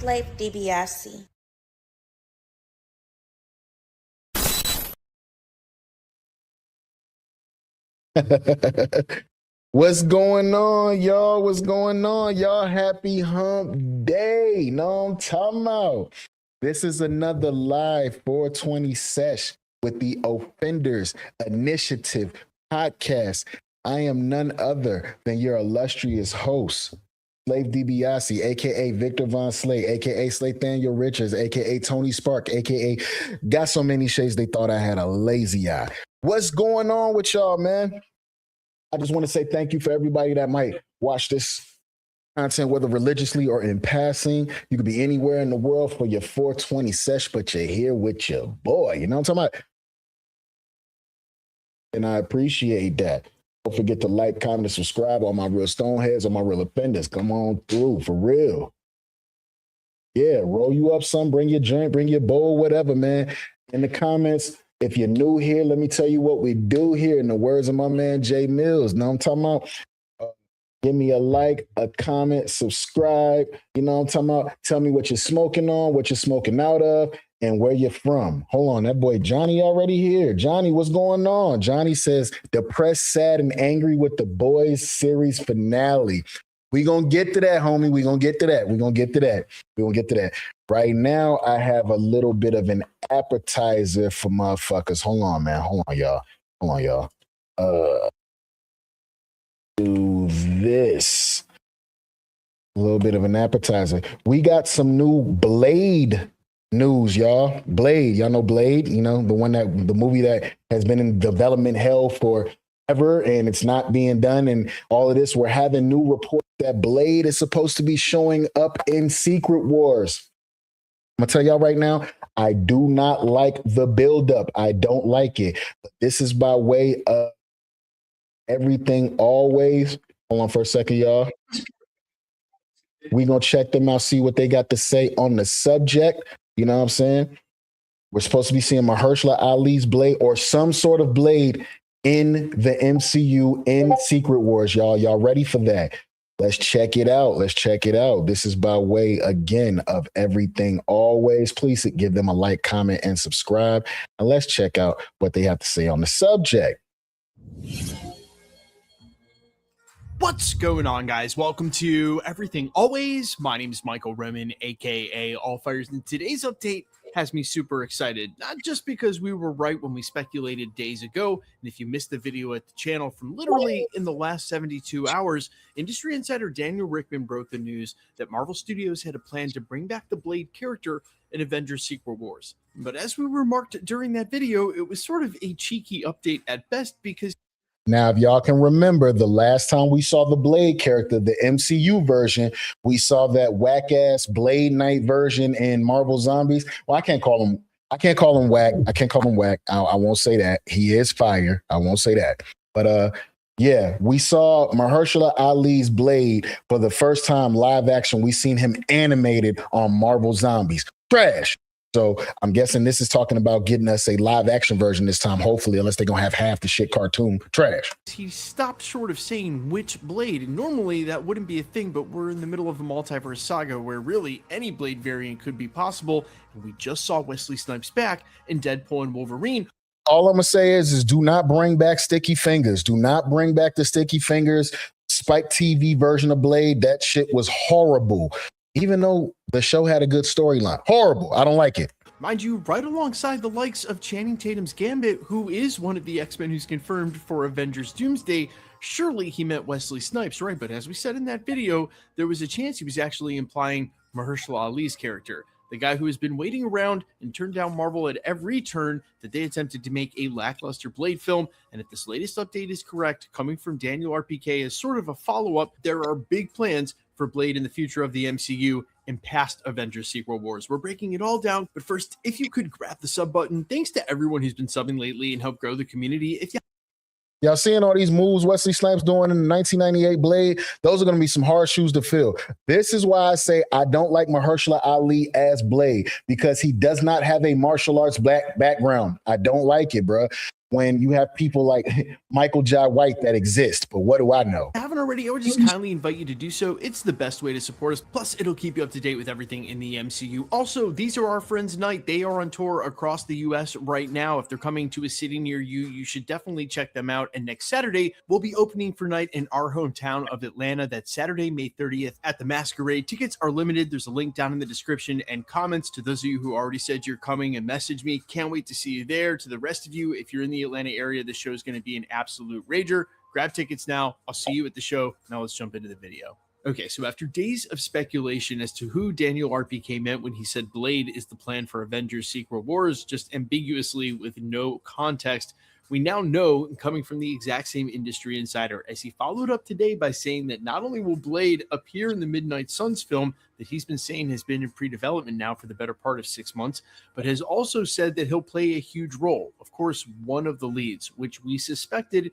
Slave DiBiase. What's going on, y'all? What's going on, y'all? Happy hump day. Know what I'm talking about? This is another live 420 sesh with the Offenders Initiative podcast. I am none other than your illustrious host, Slave DiBiase, aka Victor Von Slay, aka Slathaniel Richards, aka Tony Spark, aka got so many shades they thought I had a lazy eye. What's going on with y'all, man? I just want to say thank you for everybody that might watch this content, whether religiously or in passing. You could be anywhere in the world for your 420 sesh, but you're here with your boy. You know what I'm talking about? And I appreciate that. Don't forget to like, comment, and subscribe. All my real stoneheads, all my real offenders. Come on through, for real. Yeah, roll you up some, bring your joint, bring your bowl, whatever, man. In the comments, if you're new here, let me tell you what we do here. In the words of my man, Jay Mills. Know what I'm talking about? Give me a like, a comment, subscribe. You know what I'm talking about? Tell me what you're smoking on, what you're smoking out of, and where you're from. Hold on, that boy Johnny already here. Johnny, what's going on? Johnny says, depressed, sad, and angry with the boys series finale. We gonna get to that, homie. We gonna get to that. We gonna get to that. We gonna get to that. Right now, I have a little bit of an appetizer for motherfuckers. Hold on, man. Hold on, y'all. Hold on, y'all. Do this. A little bit of an appetizer. We got some new Blade news, y'all. Blade, y'all know Blade, you know, the movie that has been in development hell forever and it's not being done and all of this. We're having new reports that Blade is supposed to be showing up in Secret Wars. I'm gonna tell y'all right now, I do not like the buildup. I don't like it. But this is by way of Everything Always. Hold on for a second, y'all. We're going to check them out, see what they got to say on the subject. You know what I'm saying? We're supposed to be seeing Mahershala Ali's Blade or some sort of Blade in the MCU in Secret Wars, y'all. Y'all ready for that? Let's check it out. Let's check it out. This is by way, again, of Everything Always. Please give them a like, comment, and subscribe. And let's check out what they have to say on the subject. What's going on, guys? Welcome to Everything Always. My name is Michael Roman, aka All Fires, and today's update has me super excited. Not just because we were right when we speculated days ago, and if you missed the video at the channel from literally in the last 72 hours, industry insider Daniel Rickman broke the news that Marvel Studios had a plan to bring back the Blade character in Avengers Secret Wars. But as we remarked during that video, it was sort of a cheeky update at best because now, if y'all can remember, the last time we saw the Blade character, the MCU version, we saw that whack-ass Blade Knight version in Marvel Zombies. Well, I can't call him whack. I can't call him whack. I won't say that. He is fire. I won't say that. But yeah, we saw Mahershala Ali's Blade for the first time live action. We seen him animated on Marvel Zombies. Trash. So I'm guessing this is talking about getting us a live action version this time, hopefully, unless they're going to have half the shit cartoon trash. He stopped short of saying which Blade. Normally that wouldn't be a thing, but we're in the middle of a multiverse saga where really any Blade variant could be possible. And we just saw Wesley Snipes back in Deadpool and Wolverine. All I'm going to say is do not bring back Sticky Fingers. Do not bring back the Sticky Fingers Spike TV version of Blade. That shit was horrible. Even though the show had a good storyline. Horrible. I don't like it. Mind you, right alongside the likes of Channing Tatum's Gambit, who is one of the X-Men who's confirmed for Avengers Doomsday. Surely he meant Wesley Snipes, right? But as we said in that video, there was a chance he was actually implying Mahershala Ali's character, the guy who has been waiting around and turned down Marvel at every turn that they attempted to make a lackluster Blade film. And if this latest update is correct, coming from Daniel RPK as sort of a follow-up, there are big plans for Blade in the future of the MCU and past Avengers Secret Wars. We're breaking it all down, but first, if you could grab the sub button, thanks to everyone who's been subbing lately and help grow the community. If y'all seeing all these moves Wesley Snipes doing in the 1998 Blade, those are going to be some hard shoes to fill. This is why I say I don't like Mahershala Ali as Blade, because he does not have a martial arts background. I don't like it, bro. when you have people like Michael Jai White that exist. But what do I know? If you haven't already, I would just kindly invite you to do so. It's the best way to support us. Plus, it'll keep you up to date with everything in the MCU. Also, these are our friends Night. They are on tour across the US right now. If they're coming to a city near you, you should definitely check them out. And next Saturday, we'll be opening for Night in our hometown of Atlanta. That's Saturday, May 30th at the Masquerade. Tickets are limited. There's a link down in the description and comments. To those of you who already said you're coming and message me, can't wait to see you there. To the rest of you, if you're in the Atlanta area, the show is going to be an absolute rager. Grab tickets now. I'll see you at the show. Now let's jump into the video. Okay, so after days of speculation as to who Daniel RPK meant when he said Blade is the plan for Avengers Secret Wars, just ambiguously with no context, we now know, coming from the exact same industry insider, as he followed up today by saying that not only will Blade appear in the Midnight Suns film that he's been saying has been in pre-development now for the better part of 6 months, but has also said that he'll play a huge role. Of course, one of the leads, which we suspected.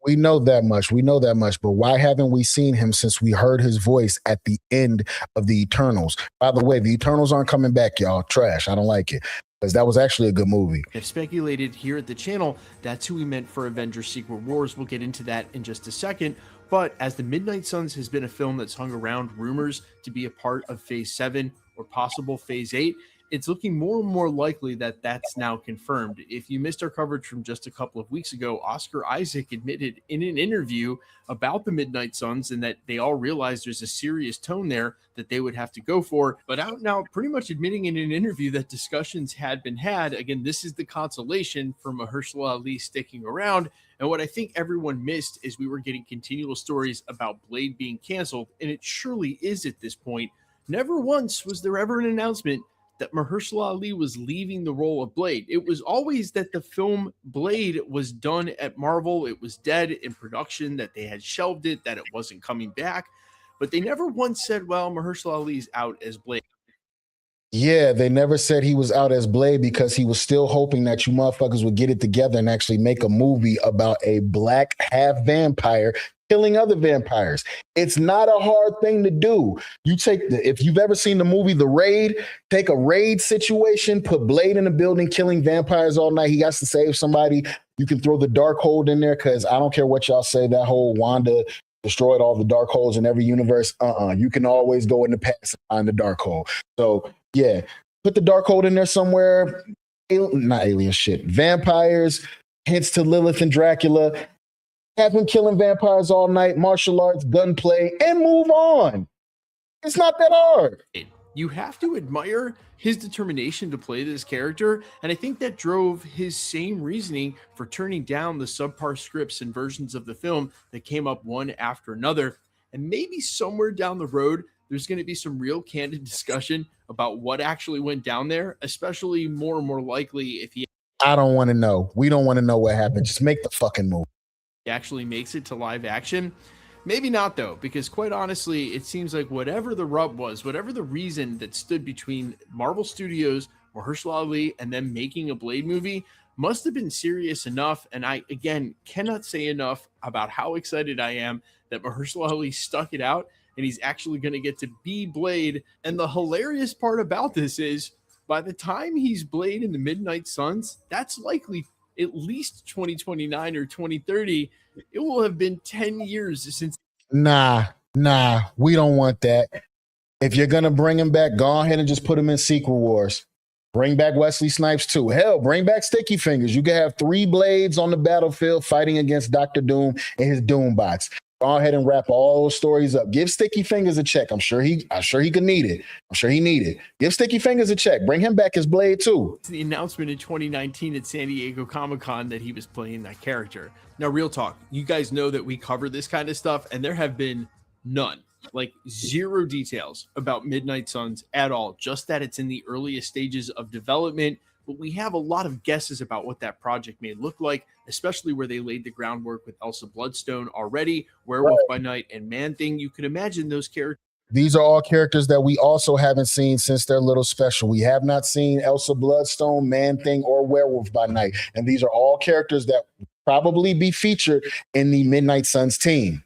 We know that much. We know that much. But why haven't we seen him since we heard his voice at the end of the Eternals? By the way, the Eternals aren't coming back, y'all. Trash. I don't like it. Because that was actually a good movie. I've speculated here at the channel that's who we meant for Avengers Secret Wars. We'll get into that in just a second. But as the Midnight Suns has been a film that's hung around rumors to be a part of Phase 7 or possible Phase 8, it's looking more and more likely that that's now confirmed. If you missed our coverage from just a couple of weeks ago, Oscar Isaac admitted in an interview about the Midnight Suns and that they all realized there's a serious tone there that they would have to go for, but out now pretty much admitting in an interview that discussions had been had. Again, this is the consolation for Mahershala Ali sticking around. And what I think everyone missed is we were getting continual stories about Blade being canceled, and it surely is at this point. Never once was there ever an announcement that Mahershala Ali was leaving the role of Blade. It was always that the film Blade was done at Marvel. It was dead in production, that they had shelved it, that it wasn't coming back. But they never once said, well, Mahershala Ali's out as Blade. Yeah, they never said he was out as Blade because he was still hoping that you motherfuckers would get it together and actually make a movie about a black half vampire killing other vampires. It's not a hard thing to do. You take if you've ever seen the movie The Raid, take a raid situation, put Blade in a building killing vampires all night. He has to save somebody. You can throw the Darkhold in there because I don't care what y'all say, that whole Wanda destroyed all the dark holes in every universe. You can always go in the past and find the Darkhold. So yeah, put the Darkhold in there somewhere. Not alien shit. Vampires, hints to Lilith and Dracula. Have him killing vampires all night, martial arts, gunplay, and move on. It's not that hard. You have to admire his determination to play this character, and I think that drove his same reasoning for turning down the subpar scripts and versions of the film that came up one after another. And maybe somewhere down the road, there's going to be some real candid discussion about what actually went down there, especially more and more likely if he... I don't want to know. We don't want to know what happened. Just make the fucking movie. Actually makes it to live action. Maybe not though, because quite honestly, it seems like whatever the rub was, whatever the reason that stood between Marvel Studios, Mahershala Ali, and them making a Blade movie must have been serious enough. And I, again, cannot say enough about how excited I am that Mahershala Ali stuck it out and he's actually going to get to be Blade. And the hilarious part about this is by the time he's Blade in the Midnight Suns, that's likely at least 2029 or 2030. It will have been 10 years since. Nah, we don't want that. If you're going to bring him back, go ahead and just put him in Secret Wars. Bring back Wesley Snipes too. Hell, bring back Sticky Fingers. You can have 3 Blades on the battlefield fighting against Dr. Doom and his Doom bots. Go ahead and wrap all those stories up. Give Sticky Fingers a check. I'm sure he could need it. I'm sure he need it. Give Sticky Fingers a check. Bring him back as Blade too. The announcement in 2019 at San Diego Comic-Con that he was playing that character. Now, real talk, you guys know that we cover this kind of stuff, and there have been none, like 0 details about Midnight Suns at all. Just that it's in the earliest stages of development. But we have a lot of guesses about what that project may look like, especially where they laid the groundwork with Elsa Bloodstone already, Werewolf by Night, and Man-Thing. You could imagine those characters. These are all characters that we also haven't seen since their little special. We have not seen Elsa Bloodstone, Man-Thing, or Werewolf by Night. And these are all characters that will probably be featured in the Midnight Suns team.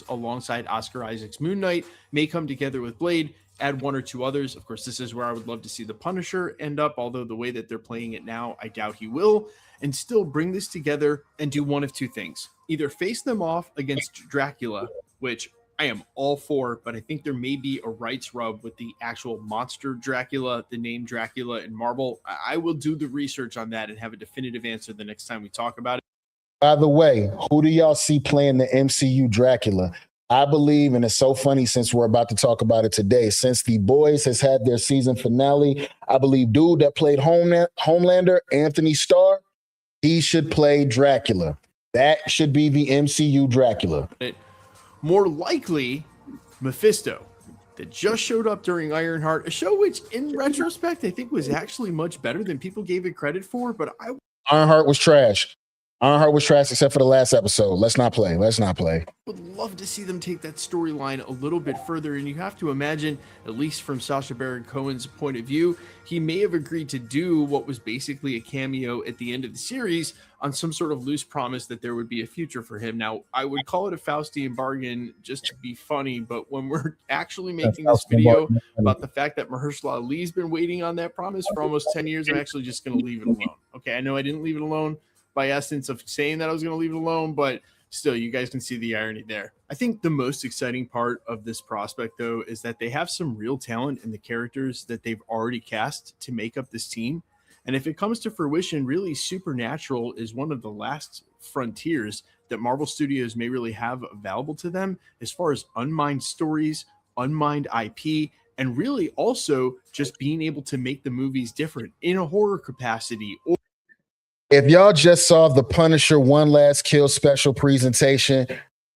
alongside Oscar Isaac's Moon Knight may come together with Blade, add one or two others. Of course, this is where I would love to see the Punisher end up, although the way that they're playing it now, I doubt he will, and still bring this together and do one of two things. Either face them off against Dracula, which I am all for, but I think there may be a rights rub with the actual monster Dracula, the name Dracula in Marvel. I will do the research on that and have a definitive answer the next time we talk about it. By the way, who do y'all see playing the MCU Dracula? I believe, and it's so funny since we're about to talk about it today, since The Boys has had their season finale, I believe dude that played Homelander, Anthony Starr, he should play Dracula. That should be the MCU Dracula. More likely, Mephisto, that just showed up during Ironheart, a show which, in retrospect, I think was actually much better than people gave it credit for, but Ironheart was trash. Ironheart was trash except for the last episode. Let's not play. Would love to see them take that storyline a little bit further, and you have to imagine, at least from Sacha Baron Cohen's point of view, he may have agreed to do what was basically a cameo at the end of the series on some sort of loose promise that there would be a future for him. Now, I would call it a Faustian bargain just to be funny, but when we're actually making this video about the fact that Mahershala Ali's been waiting on that promise for almost 10 years, I'm actually just going to leave it alone. Okay, I know I didn't leave it alone by essence of saying that I was going to leave it alone, but still, you guys can see the irony there. I think the most exciting part of this prospect, though, is that they have some real talent in the characters that they've already cast to make up this team. And if it comes to fruition, really, Supernatural is one of the last frontiers that Marvel Studios may really have available to them as far as unmined stories, unmined IP, and really also just being able to make the movies different in a horror capacity. If y'all just saw the Punisher One Last Kill special presentation,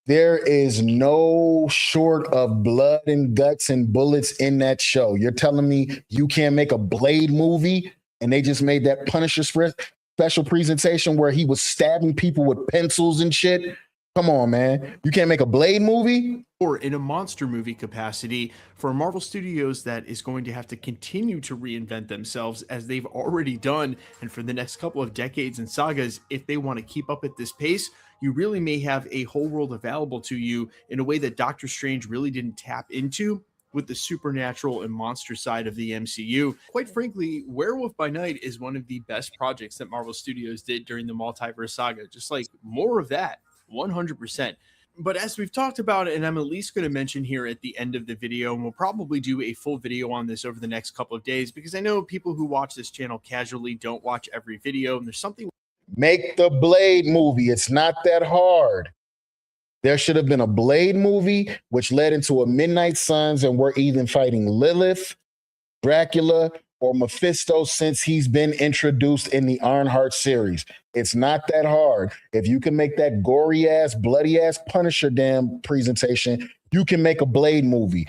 there is no short of blood and guts and bullets in that show. You're telling me you can't make a Blade movie and they just made that Punisher special presentation where he was stabbing people with pencils and shit? Come on, man. You can't make a Blade movie? Or in a monster movie capacity for Marvel Studios that is going to have to continue to reinvent themselves as they've already done. And for the next couple of decades and sagas, if they want to keep up at this pace, you really may have a whole world available to you in a way that Doctor Strange really didn't tap into with the supernatural and monster side of the MCU. Quite frankly, Werewolf by Night is one of the best projects that Marvel Studios did during the multiverse saga. Just like more of that. 100%. But as we've talked about, and I'm at least going to mention here at the end of the video, and we'll probably do a full video on this over the next couple of days, because I know people who watch this channel casually don't watch every video, and there's something. Make the Blade movie. It's not that hard. There should have been a Blade movie, which led into a Midnight Suns, and we're even fighting Lilith, Dracula, or Mephisto since he's been introduced in the Ironheart series. It's not that hard. If you can make that gory-ass, bloody-ass Punisher damn presentation, you can make a Blade movie.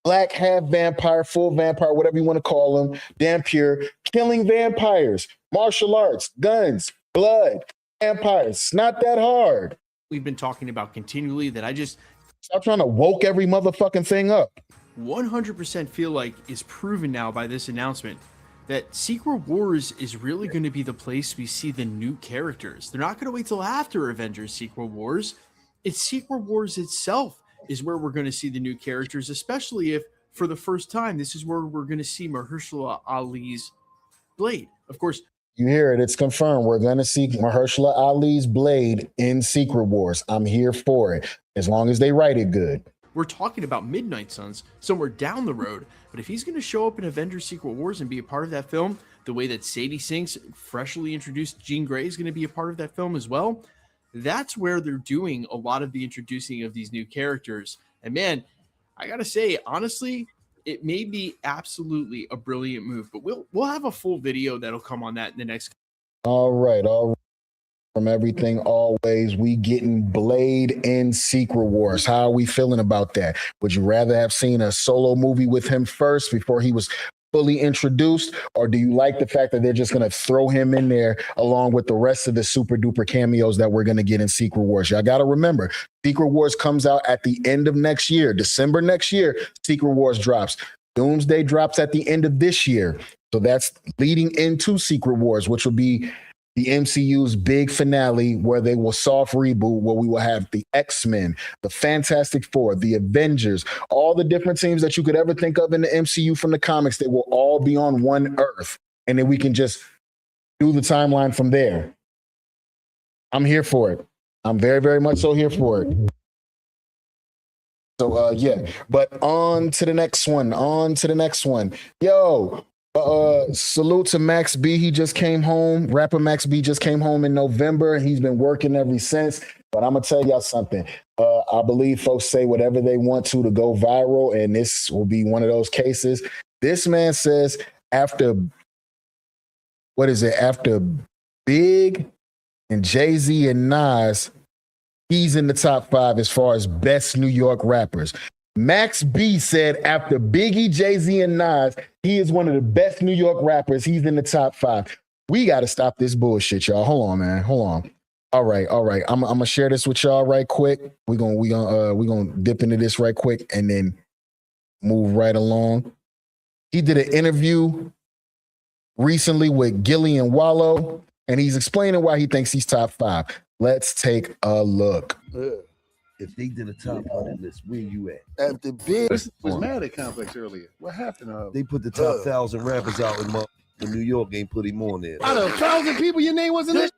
Black, half vampire, full vampire, whatever you want to call them, damn pure, killing vampires, martial arts, guns, blood, vampires. It's not that hard. We've been talking about continually that I just... Stop trying to woke every motherfucking thing up. 100% feel like is proven now by this announcement that Secret Wars is really going to be the place we see the new characters. They're not going to wait till after Avengers Secret Wars. It's Secret Wars itself is where we're going to see the new characters, especially if for the first time, this is where we're going to see Mahershala Ali's Blade. Of course, you hear it. It's confirmed. We're going to see Mahershala Ali's Blade in Secret Wars. I'm here for it, as long as they write it good. We're talking about Midnight Suns somewhere down the road, but if he's going to show up in Avengers Secret Wars and be a part of that film, the way that Sadie Sink's freshly introduced Jean Grey is going to be a part of that film as well, that's where they're doing a lot of the introducing of these new characters. And man, I got to say, honestly, it may be absolutely a brilliant move, but we'll have a full video that'll come on that in the next. All right. From everything always, we getting Blade in Secret Wars. How are we feeling about that? Would you rather have seen a solo movie with him first before he was fully introduced, or do you like the fact that they're just going to throw him in there along with the rest of the super duper cameos that we're going to get in Secret Wars? Y'all got to remember, Secret Wars comes out at the end of next year. December next year, Secret Wars drops. Doomsday drops at the end of this year. So that's leading into Secret Wars, which will be the MCU's big finale where they will soft reboot, where we will have the X-Men, the Fantastic Four, the Avengers, all the different teams that you could ever think of in the MCU from the comics. They will all be on one Earth. And then we can just do the timeline from there. I'm here for it. I'm very, very much so here for it. So yeah, but on to the next one. Yo, salute to Max B. He just came home. Rapper Max B just came home in November. He's been working ever since. But I'm gonna tell y'all something. I believe folks say whatever they want to go viral, and this will be one of those cases. This man says after Big and Jay-Z and Nas, he's in the top 5 as far as best New York rappers. Max B said after Biggie, Jay-Z, and Nas, he is one of the best New York rappers. He's in the top 5. We got to stop this bullshit, y'all. Hold on, man. Hold on. All right. I'm gonna share this with y'all right quick. We're gonna dip into this right quick and then move right along. He did an interview recently with Gillian Wallow, and he's explaining why he thinks he's top 5. Let's take a look. If they did a top 100 list, where you at? After Big was mad at Complex earlier. What happened? They put the top 1,000 rappers out in New York, ain't put him on there. Out of 1,000 people, your name wasn't this,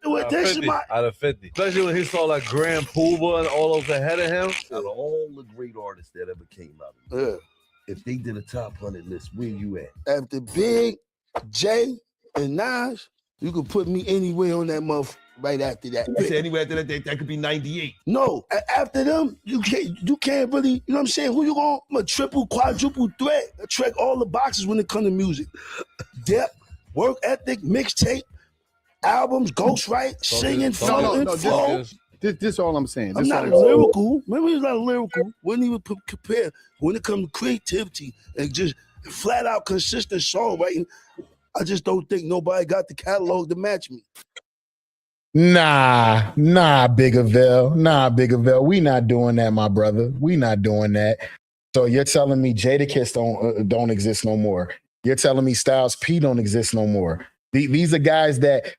Out of 50. Especially when he saw like Grand Poobah and all those ahead of him. Out of all the great artists that ever came out. If they did a top 100 list, where you at? After Big, Jay, and Nas, you could put me anywhere on that motherfucker right after that. You said anywhere after that could be 98. No, after them, you can't really, you know what I'm saying? Who you going? I'm a triple, quadruple threat. I check all the boxes when it comes to music. Depth, work ethic, mixtape, albums, ghostwrite, singing, flow. This all I'm saying. I'm not lyrical. Remember, he's not lyrical. Wouldn't even compare when it comes to creativity and just flat out consistent songwriting. I just don't think nobody got the catalog to match me. Nah, Biggerville. We not doing that, my brother. We not doing that. So you're telling me Jadakiss don't exist no more. You're telling me Styles P don't exist no more. These are guys that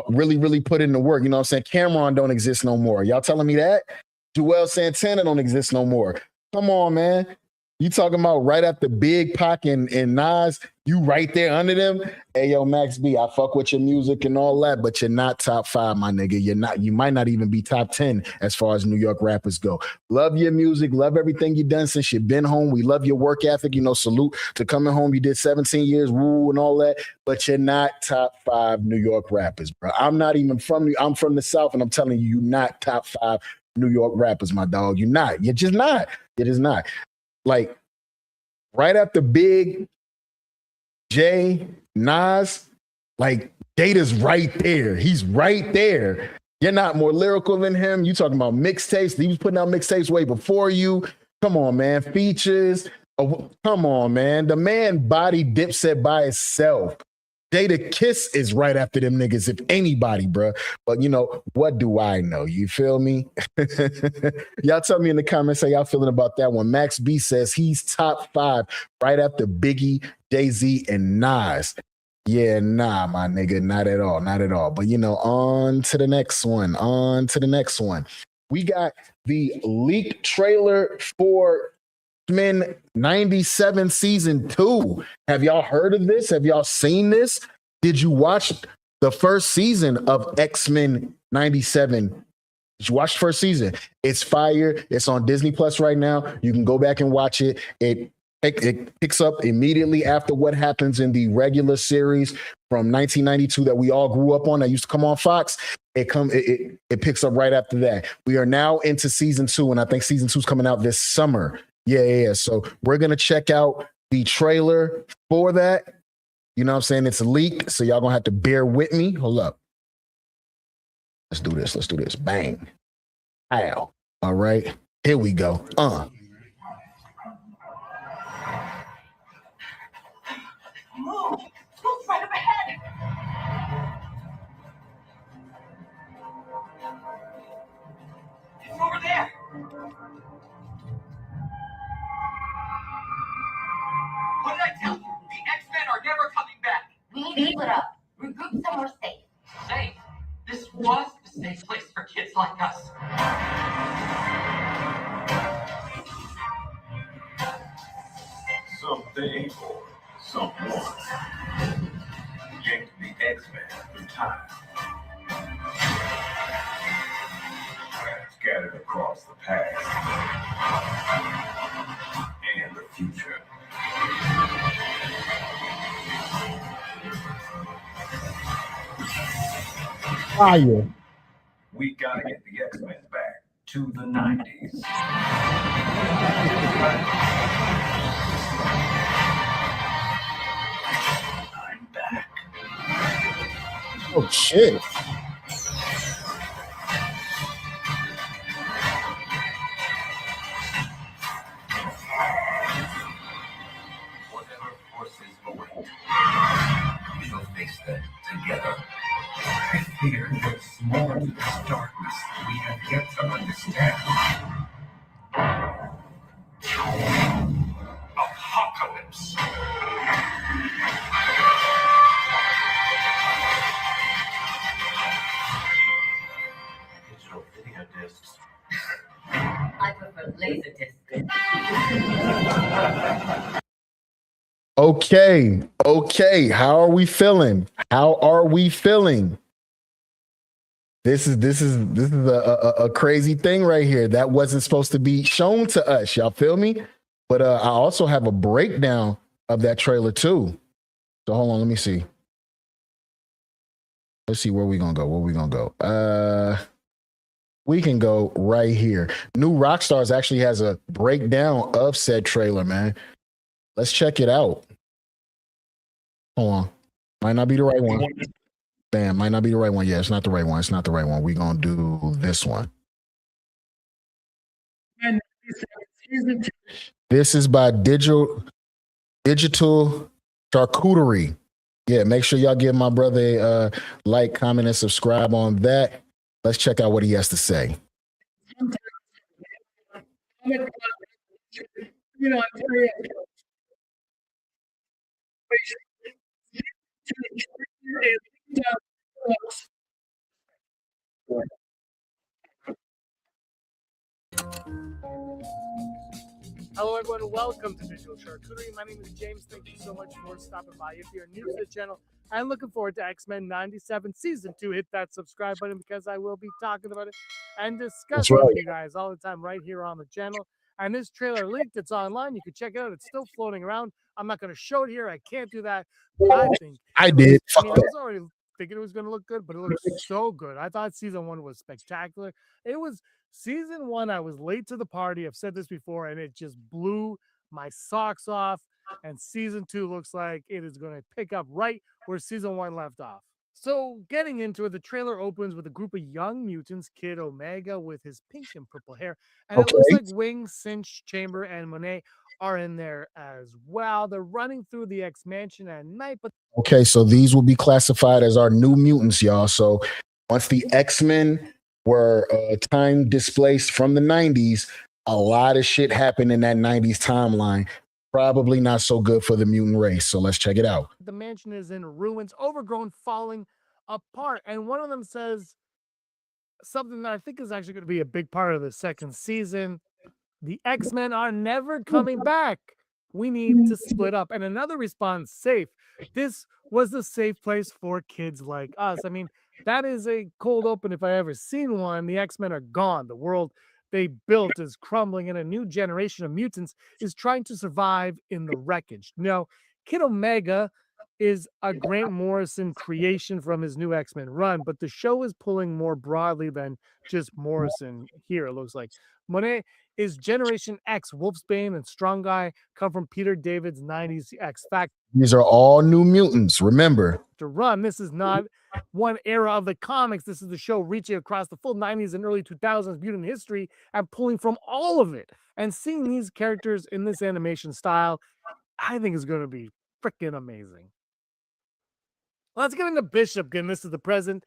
really, really put in the work. You know what I'm saying? Cameron don't exist no more. Y'all telling me that? Joel Santana don't exist no more. Come on, man. You talking about right after Big Pac and Nas, you right there under them? Hey, yo, Max B, I fuck with your music and all that, but you're not top 5, my nigga. You're not. You might not even be top 10 as far as New York rappers go. Love your music. Love everything you've done since you've been home. We love your work ethic. You know, salute to coming home. You did 17 years, woo, and all that, but you're not top 5 New York rappers, bro. I'm not even from you. I'm from the South, and I'm telling you, you're not top 5 New York rappers, my dog. You're not. You're just not. You're just not. Like, right after Big, Jay, Nas, like, Jada's right there. He's right there. You're not more lyrical than him. You talking about mixtapes. He was putting out mixtapes way before you. Come on, man. Features. Oh, come on, man. The man body Dipset by itself. Jadakiss is right after them niggas, if anybody, bro. But, you know, what do I know? You feel me? Y'all tell me in the comments how y'all feeling about that one. Max B says he's top 5 right after Biggie, Jay-Z, and Nas. Yeah, nah, my nigga, not at all, not at all. But, you know, on to the next one, We got the leaked trailer for X-Men 97 season 2. Have y'all heard of this? Have y'all seen this? Did you watch the first season of X-Men 97? Did you watch the first season? It's fire. It's on Disney Plus right now. You can go back and watch it. It picks up immediately after what happens in the regular series from 1992 that we all grew up on, that used to come on Fox. It picks up right after that. We are now into season 2, and I think season 2 is coming out this summer. Yeah. So we're going to check out the trailer for that. You know what I'm saying? It's leaked, so y'all going to have to bear with me. Hold up. Let's do this. Bang. Ow. All right. Here we go. Move. Move right up ahead. It's over there. What did I tell you? The X-Men are never coming back. We need to split up. Regroup somewhere safe. Safe? was a safe place for kids like us. Something or someone yanked the X-Men through time, scattered across the past and the future. Fire. We gotta get the X-Men back to the 90s. I'm back. Oh shit. Whatever forces await, we shall face them together. I fear there's more to this darkness we have yet to understand. Apocalypse. Digital video discs. I prefer laser discs. Okay. How are we feeling? This is a crazy thing right here that wasn't supposed to be shown to us. Y'all feel me? But I also have a breakdown of that trailer too. So hold on, let me see. Let's see where we gonna go. We can go right here. New Rockstars actually has a breakdown of said trailer, man. Let's check it out. Hold on. Might not be the right one. Bam, might not be the right one. Yeah, it's not the right one. We're going to do this one. This is by Digital Charcuterie. Yeah, make sure y'all give my brother a like, comment, and subscribe on that. Let's check out what he has to say. Hello everyone, welcome to Digital Charcuterie. My name is James. Thank you so much for stopping by. If you're new to the channel, I'm looking forward to X-Men 97 Season 2. Hit that subscribe button because I will be talking about it and discussing it with you guys all the time right here on the channel. And this trailer linked, it's online. You can check it out. It's still floating around. I'm not going to show it here. I can't do that. But I think I did. I was already thinking it was going to look good, but it looks so good. I thought Season 1 was spectacular. It was Season 1, I was late to the party. I've said this before, and it just blew my socks off. And Season 2 looks like it is going to pick up right where Season 1 left off. So getting into it, the trailer opens with a group of young mutants, Kid Omega with his pink and purple hair. And it looks like Wing, Cinch, Chamber, and Monet are in there as well. They're running through the X-Mansion at night. But okay, so these will be classified as our new mutants, y'all. So once the X-Men were time displaced from the 90s, a lot of shit happened in that 90s timeline. Probably not so good for the mutant race. So let's check it out. The mansion is in ruins, overgrown, falling apart. And one of them says something that I think is actually going to be a big part of the second season. The X-Men are never coming back. We need to split up. And another response, safe. This was the safe place for kids like us. I mean, that is a cold open if I ever seen one. The X-Men are gone. The world they built is crumbling, and a new generation of mutants is trying to survive in the wreckage. Now, Kid Omega is a Grant Morrison creation from his new X-Men run, but the show is pulling more broadly than just Morrison here, it looks like. Monet is Generation X. Wolfsbane and Strong Guy come from Peter David's 90s X Factor. These are all new mutants, remember. To run, this is not one era of the comics. This is the show reaching across the full 90s and early 2000s mutant history and pulling from all of it. And seeing these characters in this animation style, I think is going to be freaking amazing. Let's get into Bishop. Again, this is the present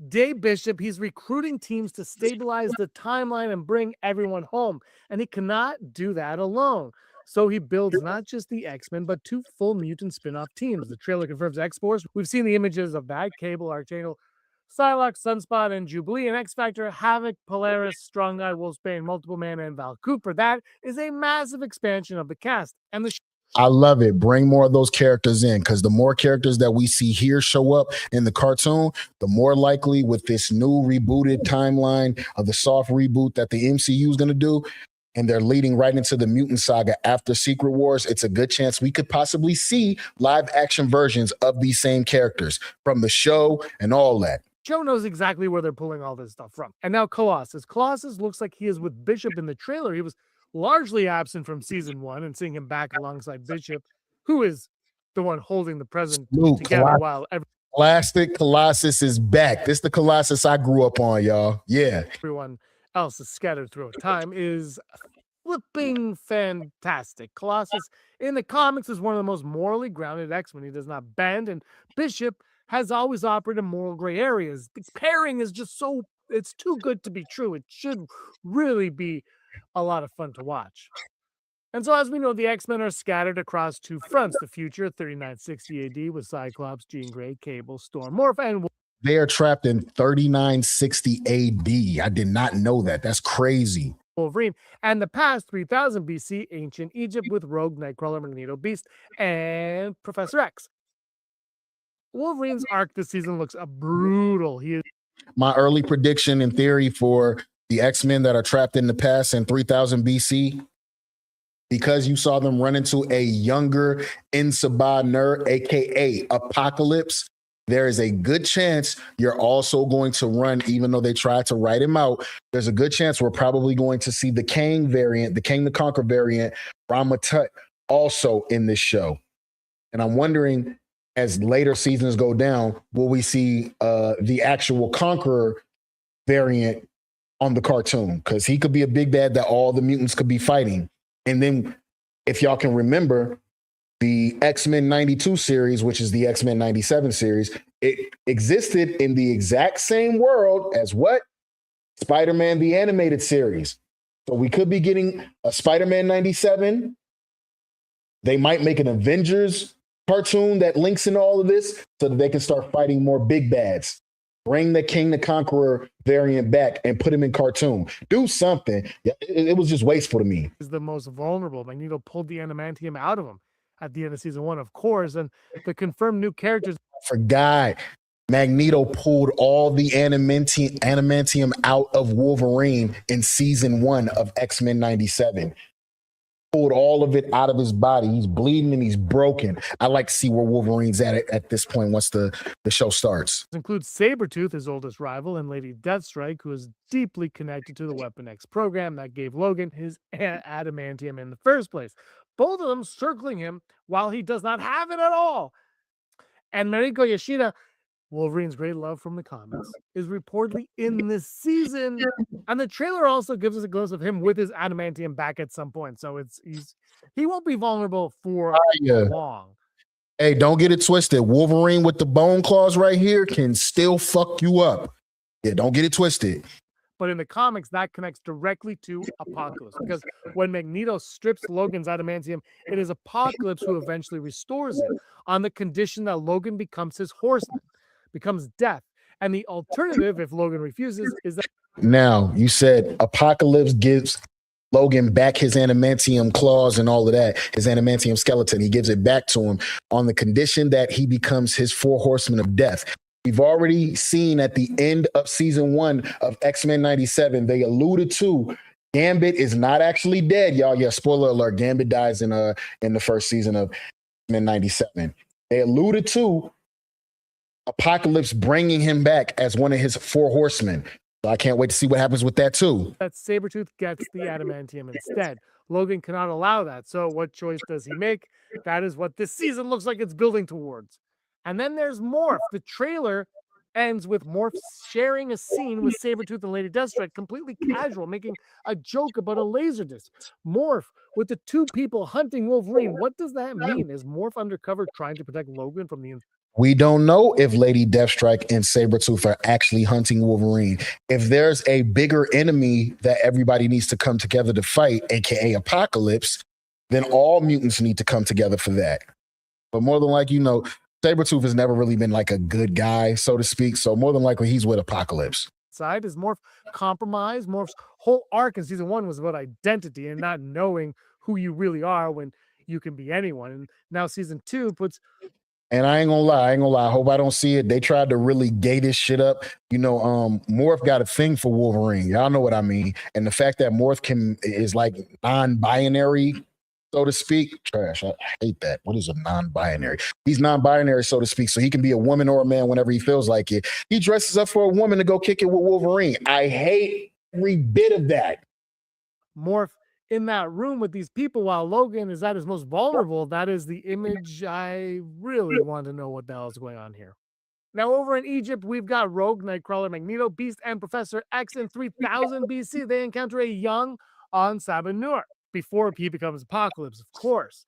day Bishop. He's recruiting teams to stabilize the timeline and bring everyone home. And he cannot do that alone. So he builds not just the X-Men, but 2 full mutant spin-off teams. The trailer confirms X-Force. We've seen the images of that, Cable, Archangel, Psylocke, Sunspot, and Jubilee, and X-Factor, Havoc, Polaris, Strong Guy, Wolfsbane, Multiple Man, and Val Cooper. That is a massive expansion of the cast. And I love it. Bring more of those characters in, because the more characters that we see here show up in the cartoon, the more likely with this new rebooted timeline of the soft reboot that the MCU is going to do, and they're leading right into the mutant saga after Secret Wars, it's a good chance we could possibly see live action versions of these same characters from the show and all that. Joe knows exactly where they're pulling all this stuff from. And now Colossus. Colossus looks like he is with Bishop in the trailer. He was largely absent from season 1, and seeing him back alongside Bishop, who is the one holding the present together while Plastic Colossus is back. This is the Colossus I grew up on, y'all. Yeah. everyone else is scattered throughout time, is flipping fantastic. Colossus in the comics is one of the most morally grounded X-Men. He does not bend, and Bishop has always operated in moral gray areas. The pairing is just so, it's too good to be true. It should really be a lot of fun to watch. And so, as we know, the X-Men are scattered across two fronts. The future, 3960 AD, with Cyclops, Jean Grey, Cable, Storm, Morph, and They are trapped in 3960 AD. I did not know that. That's crazy. Wolverine. And the past, 3000 BC, ancient Egypt, with Rogue, Nightcrawler, Magneto, Beast, and Professor X. Wolverine's arc this season looks brutal. He is My early prediction in theory for the X-Men that are trapped in the past in 3000 BC, because you saw them run into a younger Insaba nerd, aka Apocalypse, there is a good chance you're also going to run, even though they tried to write him out, there's a good chance we're probably going to see the Kang variant, the Kang the Conqueror variant, Rama Tut, also in this show. And I'm wondering, as later seasons go down, will we see the actual Conqueror variant on the cartoon? Because he could be a big bad that all the mutants could be fighting. And then, if y'all can remember, the X-Men 92 series, which is the X-Men 97 series, it existed in the exact same world as what? Spider-Man, the animated series. So we could be getting a Spider-Man 97. They might make an Avengers cartoon that links in all of this so that they can start fighting more big bads. Bring the King the Conqueror variant back and put him in cartoon. Do something. It was just wasteful to me. the most vulnerable. Magneto pulled the adamantium out of him at the end of season 1, of course, and the confirmed new characters. Forgot. Magneto pulled all the adamantium out of Wolverine in season 1 of X-Men 97. Pulled all of it out of his body. He's bleeding and he's broken. I like to see where Wolverine's at this point once the show starts. Includes Sabretooth, his oldest rival, and Lady Deathstrike, who is deeply connected to the Weapon X program that gave Logan his adamantium in the first place. Both of them circling him while he does not have it at all. And Mariko Yoshida, Wolverine's great love from the comics, is reportedly in this season. And the trailer also gives us a glimpse of him with his adamantium back at some point. So he won't be vulnerable for long. Hey, don't get it twisted. Wolverine with the bone claws right here can still fuck you up. Yeah, don't get it twisted. But in the comics, that connects directly to Apocalypse, because when Magneto strips Logan's adamantium, it is Apocalypse who eventually restores it on the condition that Logan becomes his horseman, becomes death. And the alternative, if Logan refuses, is that. Now, you said Apocalypse gives Logan back his adamantium claws and all of that, his adamantium skeleton. He gives it back to him on the condition that he becomes his 4 horsemen of death. We've already seen at the end of season 1 of X-Men 97, they alluded to Gambit is not actually dead, y'all. Yeah, spoiler alert, Gambit dies in the first season of X-Men 97. They alluded to Apocalypse bringing him back as one of his 4 horsemen. So I can't wait to see what happens with that too. That Sabretooth gets the adamantium instead. Logan cannot allow that. So what choice does he make? That is what this season looks like it's building towards. And then there's Morph. The trailer ends with Morph sharing a scene with Sabretooth and Lady Deathstrike, completely casual, making a joke about a laser disc. Morph with the 2 people hunting Wolverine. What does that mean? Is Morph undercover trying to protect Logan from the... We don't know if Lady Deathstrike and Sabretooth are actually hunting Wolverine. If there's a bigger enemy that everybody needs to come together to fight, aka Apocalypse, then all mutants need to come together for that. But more than likely, Sabretooth has never really been like a good guy, so to speak. So more than likely, he's with Apocalypse. Side is Morph compromise. Morph's whole arc in season 1 was about identity and not knowing who you really are when you can be anyone. And now season 2 puts. And I ain't gonna lie. I hope I don't see it. They tried to really gay this shit up. You know, Morph got a thing for Wolverine. Y'all know what I mean. And the fact that Morph is like non-binary, so to speak. Trash. I hate that. What is a non-binary? He's non-binary, so to speak. So he can be a woman or a man whenever he feels like it. He dresses up for a woman to go kick it with Wolverine. I hate every bit of that. Morph in that room with these people while Logan is at his most vulnerable. That is the image I really want to know what the hell is going on here. Now, over in Egypt, we've got Rogue, Nightcrawler, Magneto, Beast, and Professor X in 3000 BC. They encounter a young Spider-Noir before he becomes Apocalypse, of course.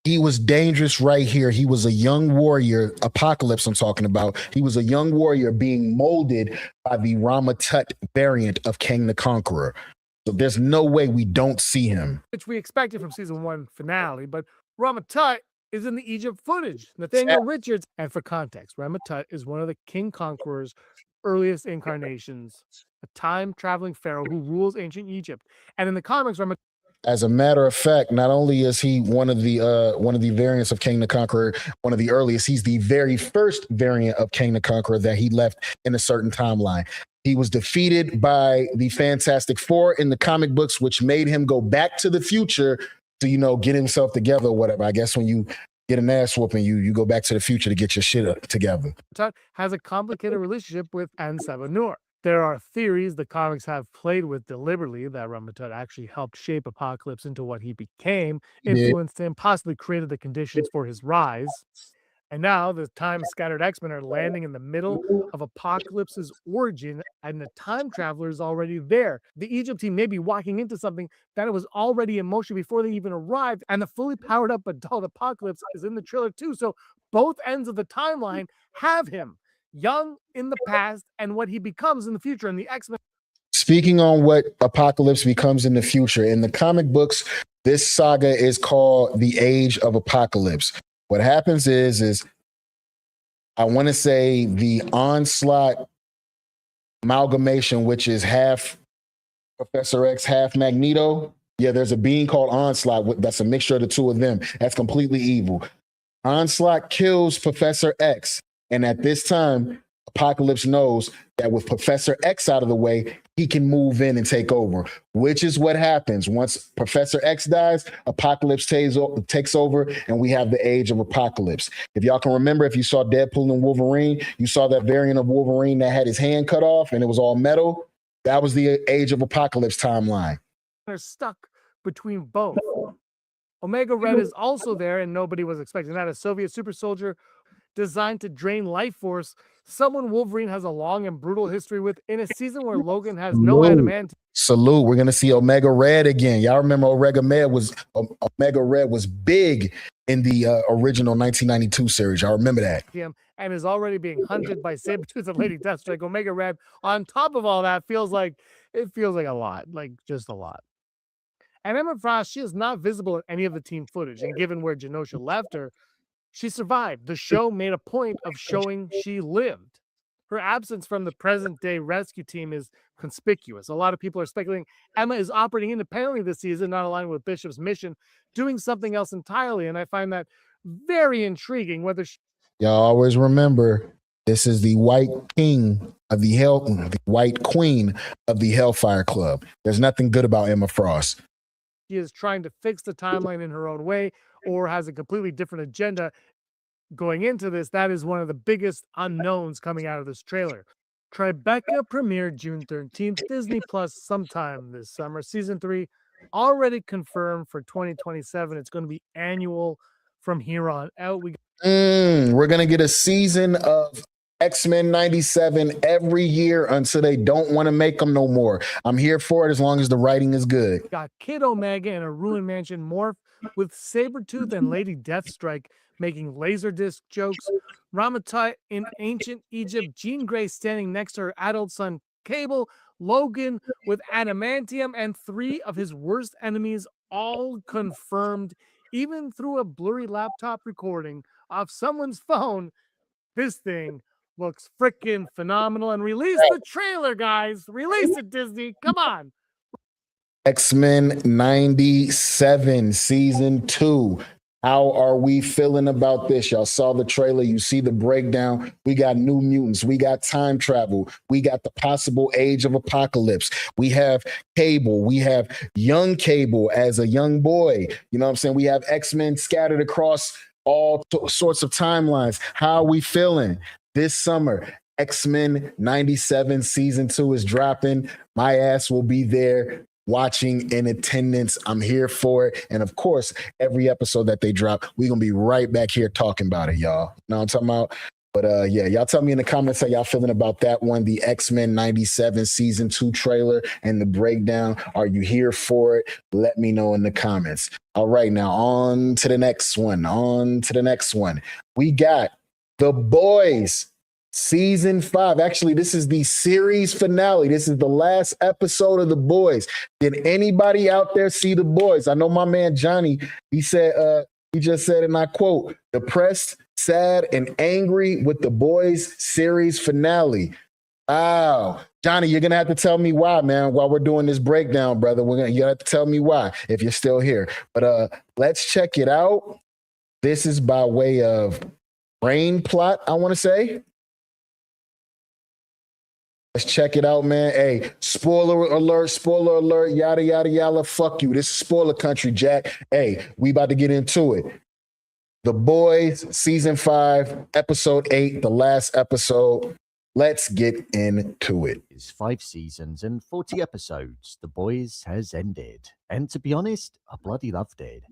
He was dangerous right here. He was a young warrior, Apocalypse I'm talking about. He was a young warrior being molded by the Rama-Tut variant of King the Conqueror. So there's no way we don't see him. Which we expected from season 1 finale, but Rama-Tut is in the Egypt footage. Nathaniel Richards, and for context, Rama-Tut is one of the King Conqueror's earliest incarnations, a time-traveling pharaoh who rules ancient Egypt. And in the comics, Rama-Tut. As a matter of fact, not only is he one of the variants of King the Conqueror, one of the earliest, he's the very first variant of King the Conqueror that he left in a certain timeline. He was defeated by the Fantastic Four in the comic books, which made him go back to the future to, you know, get himself together or whatever. I guess when you get an ass whooping, you go back to the future to get your shit together. Tut has a complicated relationship with Spider-Noir. There are theories the comics have played with deliberately that Rama-Tut actually helped shape Apocalypse into what he became, influenced him, possibly created the conditions for his rise. And now the time-scattered X-Men are landing in the middle of Apocalypse's origin, and the time traveler is already there. The Egypt team may be walking into something that was already in motion before they even arrived, and the fully powered up adult Apocalypse is in the trailer too. So both ends of the timeline have him, young in the past and what he becomes in the future. And the X-Men. Speaking on what Apocalypse becomes in the future, in the comic books, this saga is called the Age of Apocalypse. What happens is I want to say the Onslaught amalgamation, which is half Professor X, half Magneto. Yeah, there's a being called Onslaught. That's a mixture of the two of them. That's completely evil. Onslaught kills Professor X. And at this time, Apocalypse knows that with Professor X out of the way, he can move in and take over, which is what happens. Once Professor X dies, Apocalypse takes over, and we have the Age of Apocalypse. If y'all can remember, if you saw Deadpool and Wolverine, you saw that variant of Wolverine that had his hand cut off and it was all metal. That was the Age of Apocalypse timeline. They're stuck between both. Omega Red is also there, and nobody was expecting that. A Soviet super soldier designed to drain life force, someone Wolverine has a long and brutal history with, in a season where Logan has no adamantium. Salute. We're gonna see Omega Red again. Y'all remember Omega Red was big in the original 1992 series. Y'all remember that? And is already being hunted by Sabretooth and Lady Deathstrike. Omega Red, on top of all that, feels like a lot, like just a lot. And Emma Frost, she is not visible in any of the team footage, and given where Genosha left her, she survived. The show made a point of showing she lived. Her absence from the present-day rescue team is conspicuous. A lot of people are speculating Emma is operating independently this season, not aligned with Bishop's mission, doing something else entirely, and I find that very intriguing. Y'all always remember, this is the White King of the White Queen of the Hellfire Club. There's nothing good about Emma Frost. She is trying to fix the timeline in her own way, or has a completely different agenda going into this. That is one of the biggest unknowns coming out of this trailer. Tribeca premiered June 13th, Disney Plus sometime this summer. Season 3 already confirmed for 2027. It's going to be annual from here on out. We're going to get a season of X-Men 97 every year until they don't want to make them no more. I'm here for it as long as the writing is good. Got Kid Omega in a ruined mansion morph with Sabretooth and Lady Deathstrike making Laserdisc jokes. Rama-Tut in ancient Egypt. Jean Grey standing next to her adult son Cable. Logan with adamantium, and 3 of his worst enemies all confirmed even through a blurry laptop recording off someone's phone, this thing looks freaking phenomenal. And release the trailer, guys. Release it, Disney. Come on. X-Men 97 season 2. How are we feeling about this? Y'all saw the trailer. You see the breakdown. We got new mutants. We got time travel. We got the possible age of apocalypse. We have Cable. We have young Cable as a young boy. You know what I'm saying? We have X-Men scattered across all sorts of timelines. How are we feeling? This summer, X-Men 97 season 2 is dropping. My ass will be there watching in attendance. I'm here for it. And of course, every episode that they drop, we're going to be right back here talking about it, y'all. Know what I'm talking about? But yeah, y'all tell me in the comments how y'all feeling about that one, the X-Men 97 season 2 trailer and the breakdown. Are you here for it? Let me know in the comments. All right, now on to the next one. We got The Boys. Season 5. Actually, this is the series finale. This is the last episode of The Boys. Did anybody out there see The Boys? I know my man Johnny, he said, he just said, and I quote, depressed, sad, and angry with The Boys series finale. Wow. Johnny, you're going to have to tell me why, man, while we're doing this breakdown, brother. You have to tell me why if you're still here. But let's check it out. This is by way of Brain Plot, I want to say. Let's check it out, man. Hey, spoiler alert, yada, yada, yada. Fuck you. This is spoiler country, Jack. Hey, we about to get into it. The Boys, season 5, episode 8, the last episode. Let's get into it. It's 5 seasons and 40 episodes. The Boys has ended. And to be honest, I bloody loved it.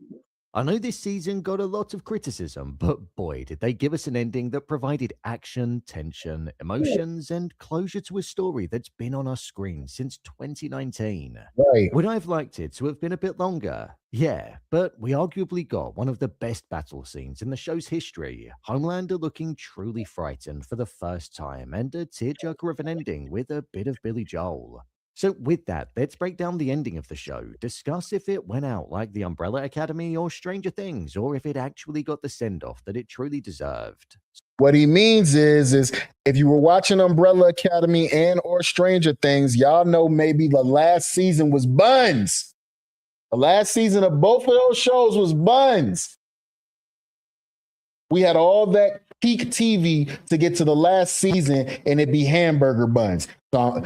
I know this season got a lot of criticism, but boy, did they give us an ending that provided action, tension, emotions, and closure to a story that's been on our screen since 2019. Right. Would I have liked it to have been a bit longer? Yeah, but we arguably got one of the best battle scenes in the show's history. Homelander looking truly frightened for the first time, and a tearjerker of an ending with a bit of Billy Joel. So with that, let's break down the ending of the show, discuss if it went out like the Umbrella Academy or Stranger Things, or if it actually got the send-off that it truly deserved. What he means is if you were watching Umbrella Academy and or Stranger Things, y'all know maybe the last season was buns. The last season of both of those shows was buns. We had all that peak TV to get to the last season, and it'd be hamburger buns. So,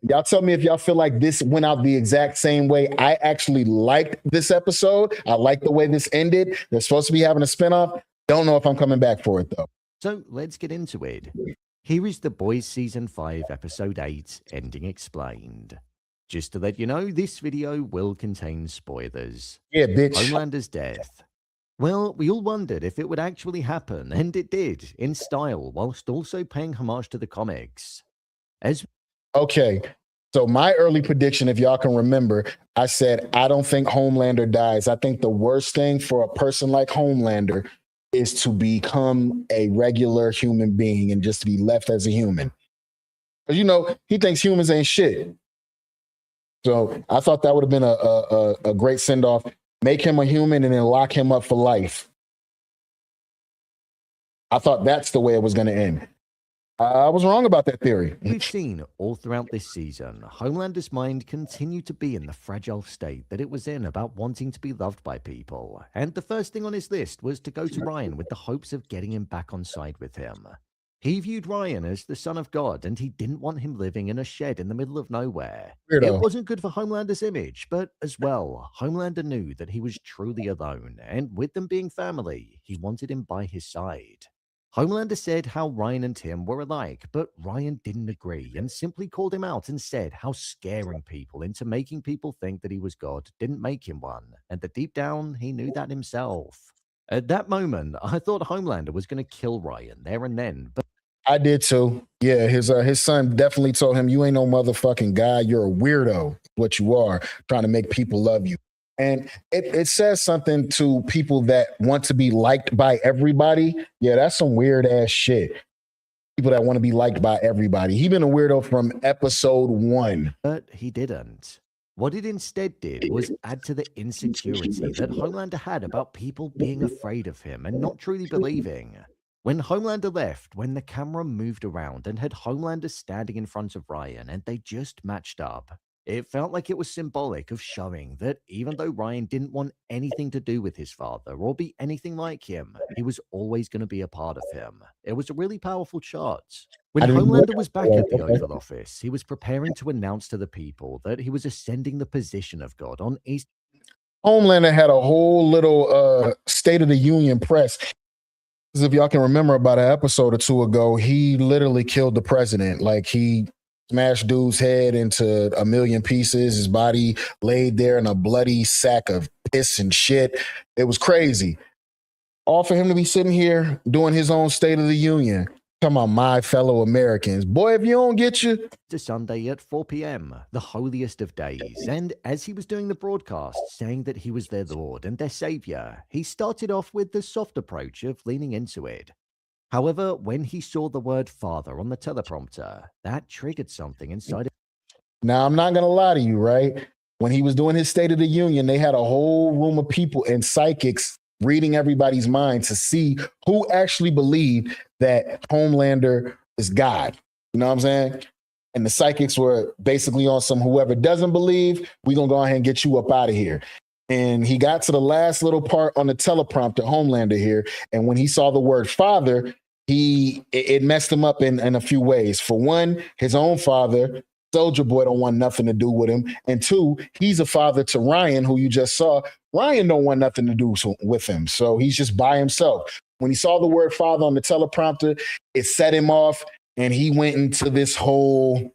y'all tell me if y'all feel like this went out the exact same way. I actually liked this episode. I like the way this ended. They're supposed to be having a spinoff. Don't know if I'm coming back for it, though. So let's get into it. Here is The Boys Season 5, Episode 8, Ending Explained. Just to let you know, this video will contain spoilers. Yeah, bitch. Homelander's death. Well, we all wondered if it would actually happen, and it did, in style, whilst also paying homage to the comics. Okay, so my early prediction, if y'all can remember, I said, I don't think Homelander dies. I think the worst thing for a person like Homelander is to become a regular human being and just to be left as a human. Because, you know, he thinks humans ain't shit. So I thought that would have been a great send-off. Make him a human and then lock him up for life. I thought that's the way it was going to end. I was wrong about that theory. We've seen all throughout this season, Homelander's mind continued to be in the fragile state that it was in about wanting to be loved by people. And the first thing on his list was to go to Ryan with the hopes of getting him back on side with him. He viewed Ryan as the son of God, and he didn't want him living in a shed in the middle of nowhere. Weirdo. It wasn't good for Homelander's image, but as well, Homelander knew that he was truly alone, and with them being family, he wanted him by his side. Homelander said how Ryan and Tim were alike, but Ryan didn't agree and simply called him out and said how scaring people into making people think that he was God didn't make him one, and that deep down, he knew that himself. At that moment, I thought Homelander was going to kill Ryan there and then, but I did too. Yeah, his son definitely told him, you ain't no motherfucking guy. You're a weirdo, what you are, trying to make people love you. And it says something to people that want to be liked by everybody. Yeah, that's some weird ass shit. People that want to be liked by everybody. He been a weirdo from episode 1. But he didn't. What it instead did was add to the insecurity that Homelander had about people being afraid of him and not truly believing. When Homelander left, when the camera moved around and had Homelander standing in front of Ryan and they just matched up, it felt like it was symbolic of showing that even though Ryan didn't want anything to do with his father or be anything like him, he was always going to be a part of him. It was a really powerful shot. When I didn't Homelander look was at back at the that. Oval Office, he was preparing to announce to the people that he was ascending the position of God on East. Homelander had a whole little State of the Union press. As if y'all can remember, about an episode or two ago, he literally killed the president. Like, he smashed dude's head into a million pieces. His body laid there in a bloody sack of piss and shit. It was crazy. All for him to be sitting here doing his own State of the Union. Talking about my fellow Americans. Boy, if you don't get you. To Sunday at 4 p.m., the holiest of days, and as he was doing the broadcast, saying that he was their Lord and their Savior, he started off with the soft approach of leaning into it. However, when he saw the word Father on the teleprompter, that triggered something inside. Now, I'm not going to lie to you, right? When he was doing his State of the Union, they had a whole room of people and psychics reading everybody's mind to see who actually believed that Homelander is God. You know what I'm saying? And the psychics were basically on some, whoever doesn't believe, we're going to go ahead and get you up out of here. And he got to the last little part on the teleprompter, Homelander here. And when he saw the word father, it messed him up in a few ways. For one, his own father, Soldier Boy, don't want nothing to do with him. And two, he's a father to Ryan, who you just saw. Ryan don't want nothing to do with him. So he's just by himself. When he saw the word father on the teleprompter, it set him off. And he went into this whole,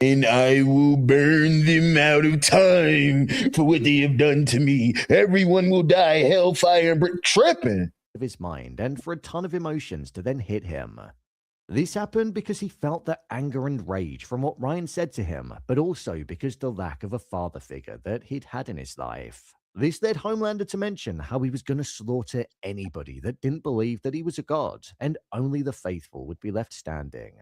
and I will burn them out of time for what they have done to me. Everyone will die, hellfire, and tripping. Of his mind, and for a ton of emotions to then hit him. This happened because he felt the anger and rage from what Ryan said to him, but also because the lack of a father figure that he'd had in his life. This led Homelander to mention how he was going to slaughter anybody that didn't believe that he was a god, and only the faithful would be left standing.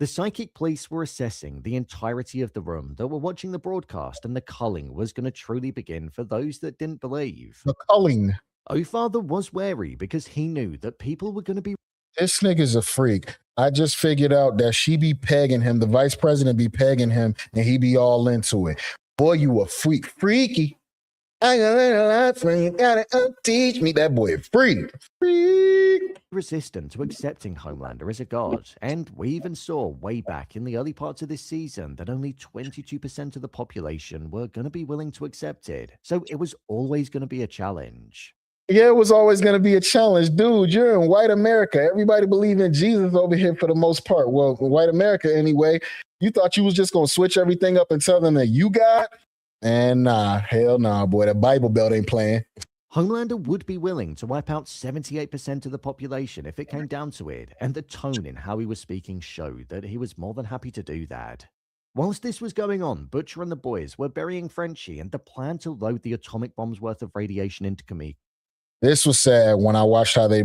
The psychic police were assessing the entirety of the room that were watching the broadcast, and the culling was going to truly begin for those that didn't believe. The culling. O-Father was wary because he knew that people were going to be. This nigga's a freak. I just figured out that she be pegging him, the vice president be pegging him, and he be all into it. Boy, you a freak. Freaky. I got a lot for you, gotta teach me. That boy freak. Resistant to accepting Homelander as a god, and we even saw way back in the early parts of this season that only 22% of the population were going to be willing to accept it, so it was always going to be a challenge. Yeah, it was always going to be a challenge. Dude, you're in white America. Everybody believe in Jesus over here for the most part. Well, in white America anyway. You thought you was just going to switch everything up and tell them that you got? And nah, hell nah, boy. That Bible Belt ain't playing. Homelander would be willing to wipe out 78% of the population if it came down to it, and the tone in how he was speaking showed that he was more than happy to do that. Whilst this was going on, Butcher and the boys were burying Frenchie, and the plan to load the atomic bomb's worth of radiation into Kamiko. This was sad when I watched how they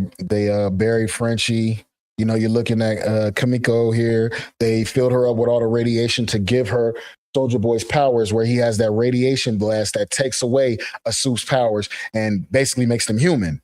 buried Frenchie. You know, you're looking at Kamiko here. They filled her up with all the radiation to give her Soldier Boy's powers, where he has that radiation blast that takes away a suit's powers and basically makes them human.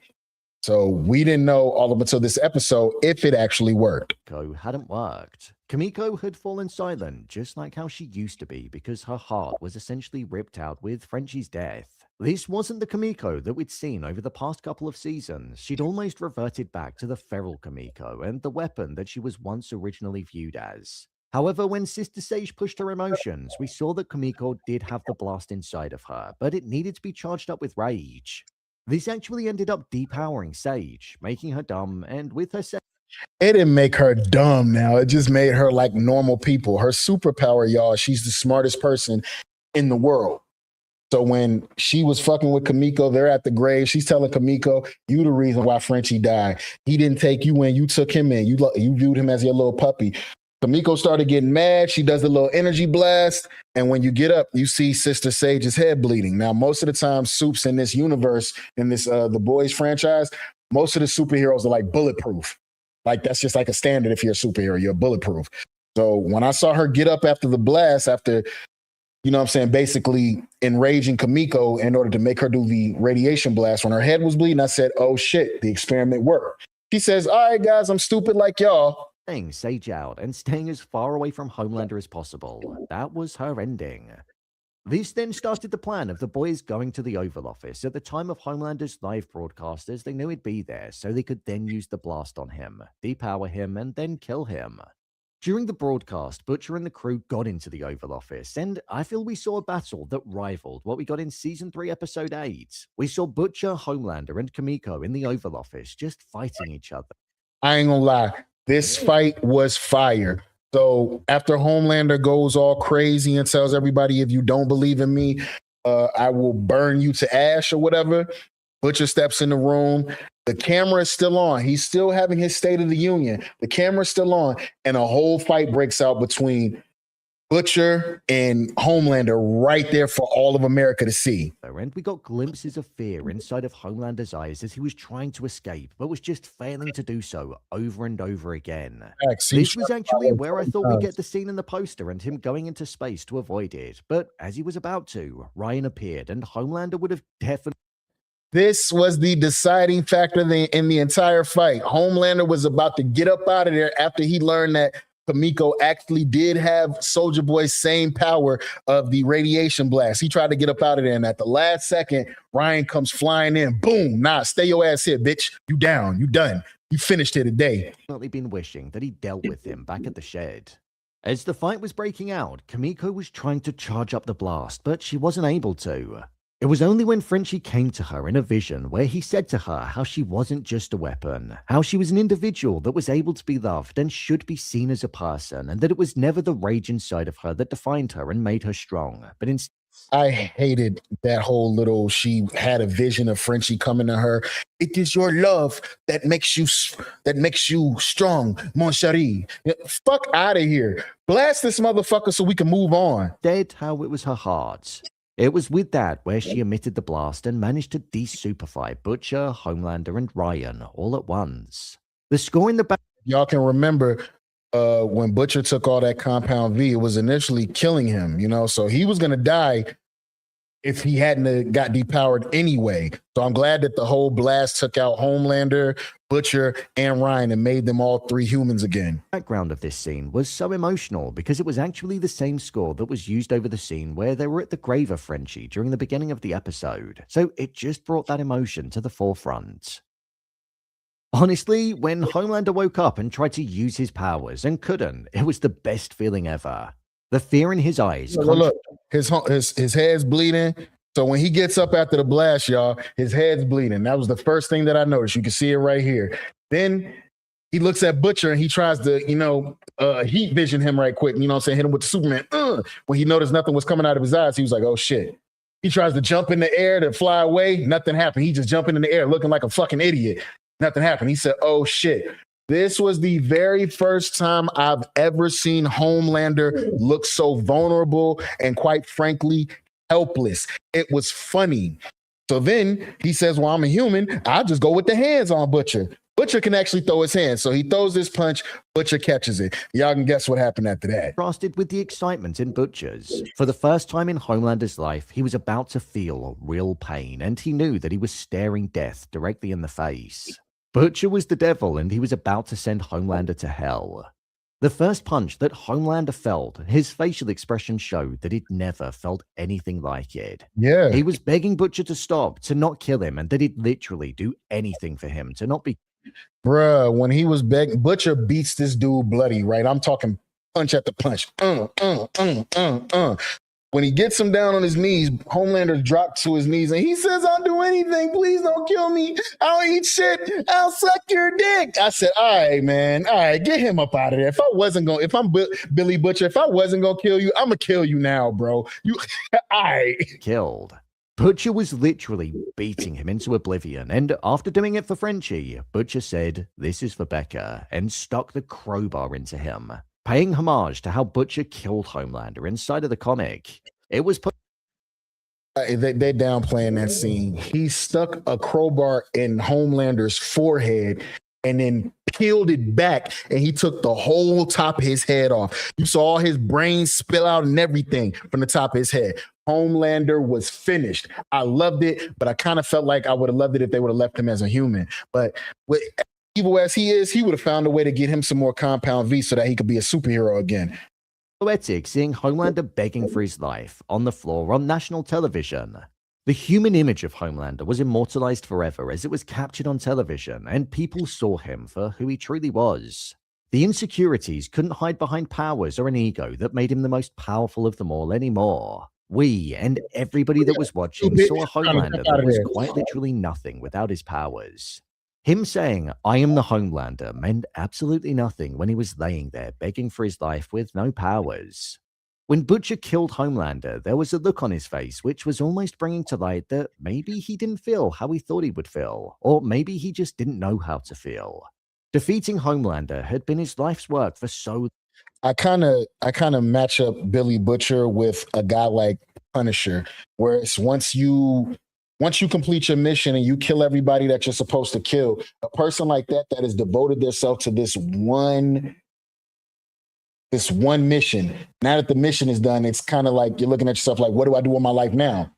So we didn't know all up until this episode if it actually worked. Hadn't worked. Kamiko had fallen silent, just like how she used to be, because her heart was essentially ripped out with Frenchie's death. This wasn't the Kamiko that we'd seen over the past couple of seasons. She'd almost reverted back to the feral Kamiko and the weapon that she was once originally viewed as. However, when Sister Sage pushed her emotions, we saw that Kamiko did have the blast inside of her, but it needed to be charged up with rage. This actually ended up depowering Sage, making her dumb, and with her it didn't make her dumb now. It just made her like normal people. Her superpower, y'all, she's the smartest person in the world. So when she was fucking with Kamiko, they're at the grave. She's telling Kamiko, you the reason why Frenchie died. He didn't take you in. You took him in. You viewed him as your little puppy. Kamiko started getting mad. She does a little energy blast. And when you get up, you see Sister Sage's head bleeding. Now, most of the time, Soups in this universe, in this The Boys franchise, most of the superheroes are like bulletproof. Like, that's just like a standard. If you're a superhero, you're bulletproof. So when I saw her get up after the blast, after you know what I'm saying, basically enraging Kamiko in order to make her do the radiation blast. When her head was bleeding, I said, oh shit, the experiment worked. She says, all right, guys, I'm stupid like y'all. Sage out and staying as far away from Homelander as possible. That was her ending. This then started the plan of the boys going to the Oval Office. At the time of Homelander's live broadcasters, they knew he'd be there, so they could then use the blast on him, depower him, and then kill him. During the broadcast, Butcher and the crew got into the Oval Office, and I feel we saw a battle that rivaled what we got in Season 3, Episode 8. We saw Butcher, Homelander, and Kamiko in the Oval Office just fighting each other. I ain't gonna lie, this fight was fire. So after Homelander goes all crazy and tells everybody, if you don't believe in me, I will burn you to ash or whatever, Butcher steps in the room. The camera is still on. He's still having his State of the Union. The camera's still on. And a whole fight breaks out between Butcher and Homelander right there for all of America to see. And we got glimpses of fear inside of Homelander's eyes as he was trying to escape, but was just failing to do so over and over again. This was actually where I thought we'd get the scene in the poster and him going into space to avoid it. But as he was about to, Ryan appeared and Homelander would have definitely... This was the deciding factor in the entire fight. Homelander was about to get up out of there after he learned that Kamiko actually did have Soulja Boy's same power of the radiation blast. He tried to get up out of there, and at the last second, Ryan comes flying in. Boom! Nah, stay your ass here, bitch. You down. You done. You finished it today. Been wishing that he dealt with him back at the shed. As the fight was breaking out, Kamiko was trying to charge up the blast, but she wasn't able to. It was only when Frenchie came to her in a vision where he said to her how she wasn't just a weapon, how she was an individual that was able to be loved and should be seen as a person, and that it was never the rage inside of her that defined her and made her strong, but instead... I hated that whole little, she had a vision of Frenchie coming to her. It is your love that makes you strong, mon chéri. Fuck out of here. Blast this motherfucker so we can move on. Dead how it was her heart. It was with that where she emitted the blast and managed to desuperify Butcher, Homelander, and Ryan all at once. The score in the back... Y'all can remember when Butcher took all that Compound V, it was initially killing him, you know, so he was going to die if he hadn't got depowered anyway. So I'm glad that the whole blast took out Homelander, Butcher, and Ryan and made them all three humans again. The background of this scene was so emotional because it was actually the same score that was used over the scene where they were at the grave of Frenchie during the beginning of the episode. So it just brought that emotion to the forefront. Honestly, when Homelander woke up and tried to use his powers and couldn't, it was the best feeling ever. The fear in his eyes. Look, his head's bleeding. So when he gets up after the blast, y'all, his head's bleeding. That was the first thing that I noticed. You can see it right here. Then he looks at Butcher and he tries to, heat vision him right quick. You know what I'm saying? Hit him with the Superman. When he noticed nothing was coming out of his eyes, he was like, oh shit. He tries to jump in the air to fly away. Nothing happened. He just jumping in the air looking like a fucking idiot. Nothing happened. He said, oh shit. This was the very first time I've ever seen Homelander look so vulnerable and, quite frankly, helpless. It was funny. So then he says, well, I'm a human. I'll just go with the hands on Butcher. Butcher can actually throw his hands. So he throws this punch. Butcher catches it. Y'all can guess what happened after that. Frosted with the excitement in Butcher's. For the first time in Homelander's life, he was about to feel real pain, and he knew that he was staring death directly in the face. Butcher was the devil, and he was about to send Homelander to hell. The first punch that Homelander felt, his facial expression showed that he'd never felt anything like it. Yeah. He was begging Butcher to stop, to not kill him, and that he'd literally do anything for him to not be... Bruh, when he was begging, Butcher beats this dude bloody, right? I'm talking punch at the punch. When he gets him down on his knees, Homelander dropped to his knees and he says, I'll do anything. Please don't kill me. I'll eat shit. I'll suck your dick. I said, all right, man. All right, get him up out of there. If I'm Billy Butcher, if I wasn't going to kill you, I'm going to kill you now, bro. All right. Killed. Butcher was literally beating him into oblivion, and after doing it for Frenchie, Butcher said, this is for Becca, and stuck the crowbar into him, paying homage to how Butcher killed Homelander inside of the comic. It was... They're downplaying that scene. He stuck a crowbar in Homelander's forehead and then peeled it back and he took the whole top of his head off. You saw all his brains spill out and everything from the top of his head. Homelander was finished. I loved it, but I kind of felt like I would have loved it if they would have left him as a human. But with evil as he is, he would have found a way to get him some more compound V so that he could be a superhero again. Poetic seeing Homelander begging for his life on the floor on national television. The human image of Homelander was immortalized forever as it was captured on television, and people saw him for who he truly was. The insecurities couldn't hide behind powers or an ego that made him the most powerful of them all anymore. We and everybody that was watching saw a Homelander that was quite literally nothing without his powers. Him saying, "I am the Homelander," meant absolutely nothing when he was laying there begging for his life with no powers. When Butcher killed Homelander, there was a look on his face which was almost bringing to light that maybe he didn't feel how he thought he would feel, or maybe he just didn't know how to feel. Defeating Homelander had been his life's work for so. I kind of match up Billy Butcher with a guy like Punisher, where it's once you complete your mission and you kill everybody that you're supposed to kill, a person like that has devoted themselves to this one mission. Now that the mission is done, it's kind of like you're looking at yourself like, what do I do with my life now?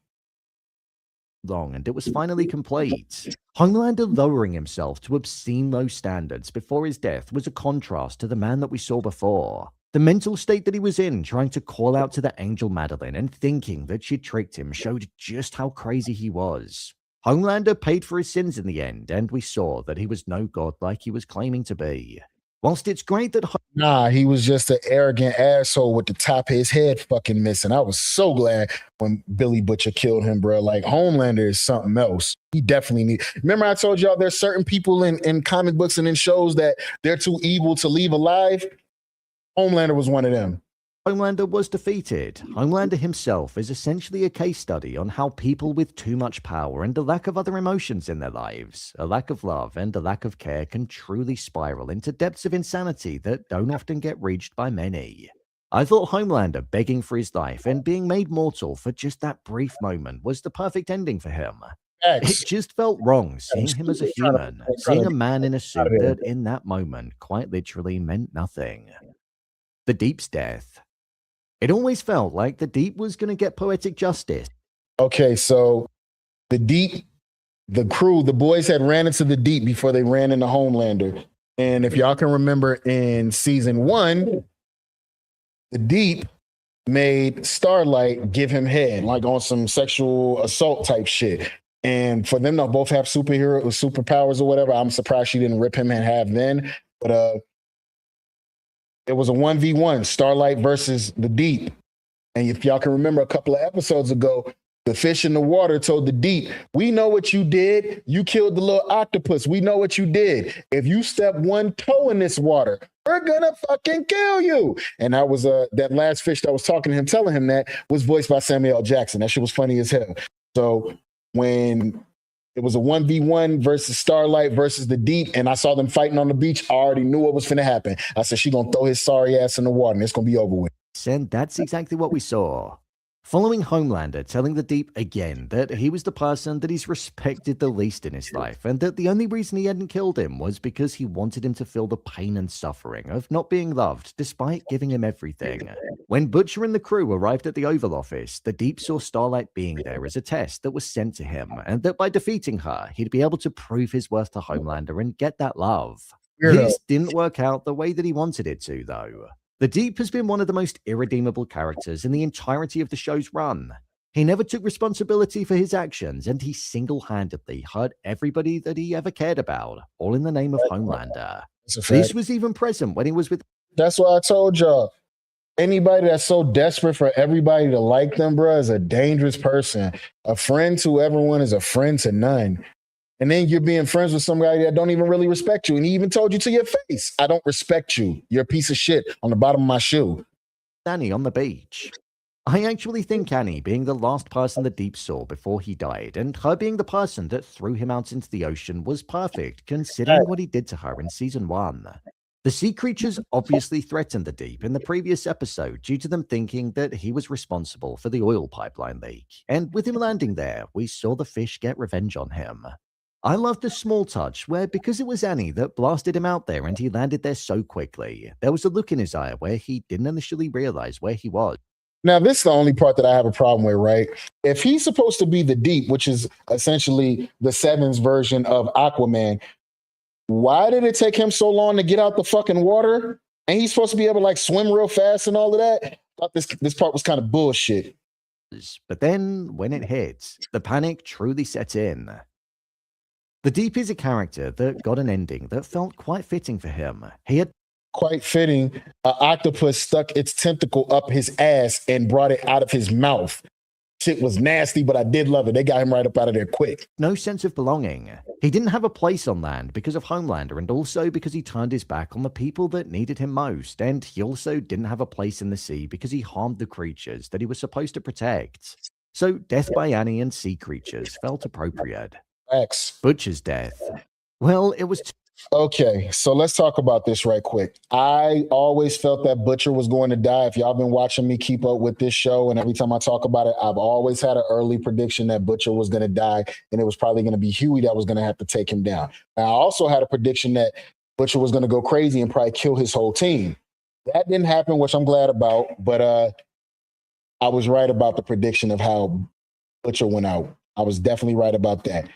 Long, and it was finally complete. Homelander lowering himself to obscene low standards before his death was a contrast to the man that we saw before. The mental state that he was in, trying to call out to the angel Madeline and thinking that she'd tricked him, showed just how crazy he was. Homelander paid for his sins in the end, and we saw that he was no god like he was claiming to be. Whilst it's great that... Nah, he was just an arrogant asshole with the top of his head fucking missing. I was so glad when Billy Butcher killed him, bro. Like, Homelander is something else. He definitely need... Remember I told y'all there's certain people in comic books and in shows that they're too evil to leave alive? Homelander was one of them. Homelander was defeated. Homelander himself is essentially a case study on how people with too much power and a lack of other emotions in their lives, a lack of love and a lack of care can truly spiral into depths of insanity that don't often get reached by many. I thought Homelander begging for his life and being made mortal for just that brief moment was the perfect ending for him. It just felt wrong seeing him as a human, seeing a man in a suit that in that moment quite literally meant nothing. The Deep's death. It always felt like the Deep was going to get poetic justice. Okay, so the Deep, the crew, the boys had ran into the Deep before they ran into Homelander. And if y'all can remember in season 1, the Deep made Starlight give him head, like on some sexual assault type shit. And for them to both have superpowers or whatever, I'm surprised she didn't rip him in half then. But it was a 1v1, Starlight versus the Deep. And if y'all can remember a couple of episodes ago, the fish in the water told the Deep, "We know what you did. You killed the little octopus. We know what you did. If you step one toe in this water, we're gonna fucking kill you." And that was that last fish that was talking to him, telling him that, was voiced by Samuel L. Jackson. That shit was funny as hell. So when it was a 1v1 versus Starlight versus the Deep, and I saw them fighting on the beach, I already knew what was finna happen. I said, she gonna throw his sorry ass in the water and it's gonna be over with. And that's exactly what we saw. Following Homelander telling the Deep again that he was the person that he's respected the least in his life, and that the only reason he hadn't killed him was because he wanted him to feel the pain and suffering of not being loved, despite giving him everything. When Butcher and the crew arrived at the Oval Office, the Deep saw Starlight being there as a test that was sent to him, and that by defeating her, he'd be able to prove his worth to Homelander and get that love. This didn't work out the way that he wanted it to, though. The Deep has been one of the most irredeemable characters in the entirety of the show's run. He never took responsibility for his actions, and he single-handedly hurt everybody that he ever cared about, all in the name of Homelander. This was even present when he was with... That's why I told y'all, anybody that's so desperate for everybody to like them, bro, is a dangerous person. A friend to everyone is a friend to none. And then you're being friends with somebody that don't even really respect you. And he even told you to your face, "I don't respect you. You're a piece of shit," on the bottom of my shoe. Annie on the beach. I actually think Annie being the last person the Deep saw before he died, and her being the person that threw him out into the ocean, was perfect, considering what he did to her in season 1. The sea creatures obviously threatened the Deep in the previous episode due to them thinking that he was responsible for the oil pipeline leak. And with him landing there, we saw the fish get revenge on him. I loved the small touch where, because it was Annie that blasted him out there and he landed there so quickly, there was a look in his eye where he didn't initially realize where he was. Now, this is the only part that I have a problem with, right? If he's supposed to be the Deep, which is essentially the Sevens version of Aquaman, why did it take him so long to get out the fucking water? And he's supposed to be able to like swim real fast and all of that? I thought this part was kind of bullshit. But then, when it hits, the panic truly sets in. The Deep is a character that got an ending that felt quite fitting for him. He had quite fitting. An octopus stuck its tentacle up his ass and brought it out of his mouth. Shit was nasty, but I did love it. They got him right up out of there quick. No sense of belonging. He didn't have a place on land because of Homelander, and also because he turned his back on the people that needed him most, and he also didn't have a place in the sea because he harmed the creatures that he was supposed to protect. So death by Annie and sea creatures felt appropriate. X. Butcher's death. Well, it was... Okay, so let's talk about this right quick. I always felt that Butcher was going to die. If y'all been watching me keep up with this show, and every time I talk about it, I've always had an early prediction that Butcher was going to die, and it was probably going to be Huey that was going to have to take him down. And I also had a prediction that Butcher was going to go crazy and probably kill his whole team. That didn't happen, which I'm glad about, but I was right about the prediction of how Butcher went out. I was definitely right about that.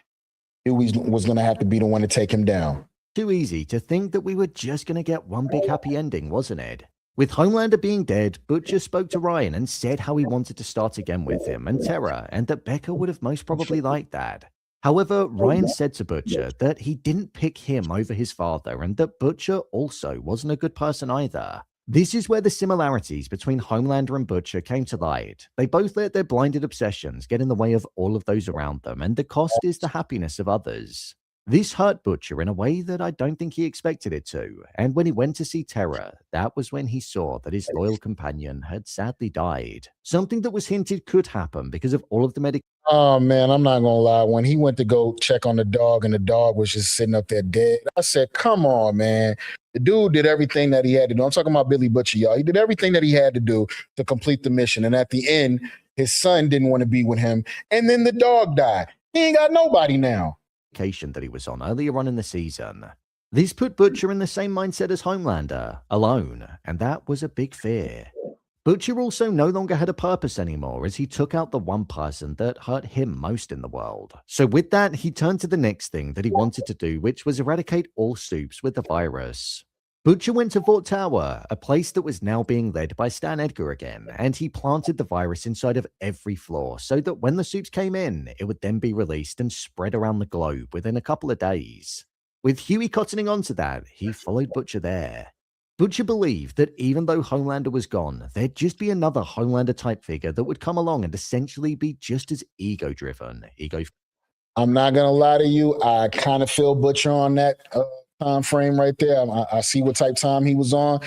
Huey was going to have to be the one to take him down. Too easy to think that we were just going to get one big happy ending, wasn't it? With Homelander being dead, Butcher spoke to Ryan and said how he wanted to start again with him and Terra, and that Becca would have most probably liked that. However, Ryan said to Butcher that he didn't pick him over his father, and that Butcher also wasn't a good person either. This is where the similarities between Homelander and Butcher came to light. They both let their blinded obsessions get in the way of all of those around them, and the cost is the happiness of others. This hurt Butcher in a way that I don't think he expected it to, and when he went to see Terra, that was when he saw that his loyal companion had sadly died. Something that was hinted could happen because of all of the medical... Oh, man, I'm not going to lie. When he went to go check on the dog and the dog was just sitting up there dead, I said, come on, man. The dude did everything that he had to do. I'm talking about Billy Butcher, y'all. He did everything that he had to do to complete the mission, and at the end, his son didn't want to be with him, and then the dog died. He ain't got nobody now. That he was on earlier on in the season. This put Butcher in the same mindset as Homelander, alone, and that was a big fear. Butcher also no longer had a purpose anymore as he took out the one person that hurt him most in the world. So with that, he turned to the next thing that he wanted to do, which was eradicate all soups with the virus. Butcher went to Fort Tower, a place that was now being led by Stan Edgar again, and he planted the virus inside of every floor so that when the soups came in, it would then be released and spread around the globe within a couple of days. With Huey cottoning onto that, he followed Butcher there. Butcher believed that even though Homelander was gone, there'd just be another Homelander-type figure that would come along and essentially be just as ego-driven. I'm not going to lie to you, I kind of feel Butcher on that time frame right there. I see what type time he was on.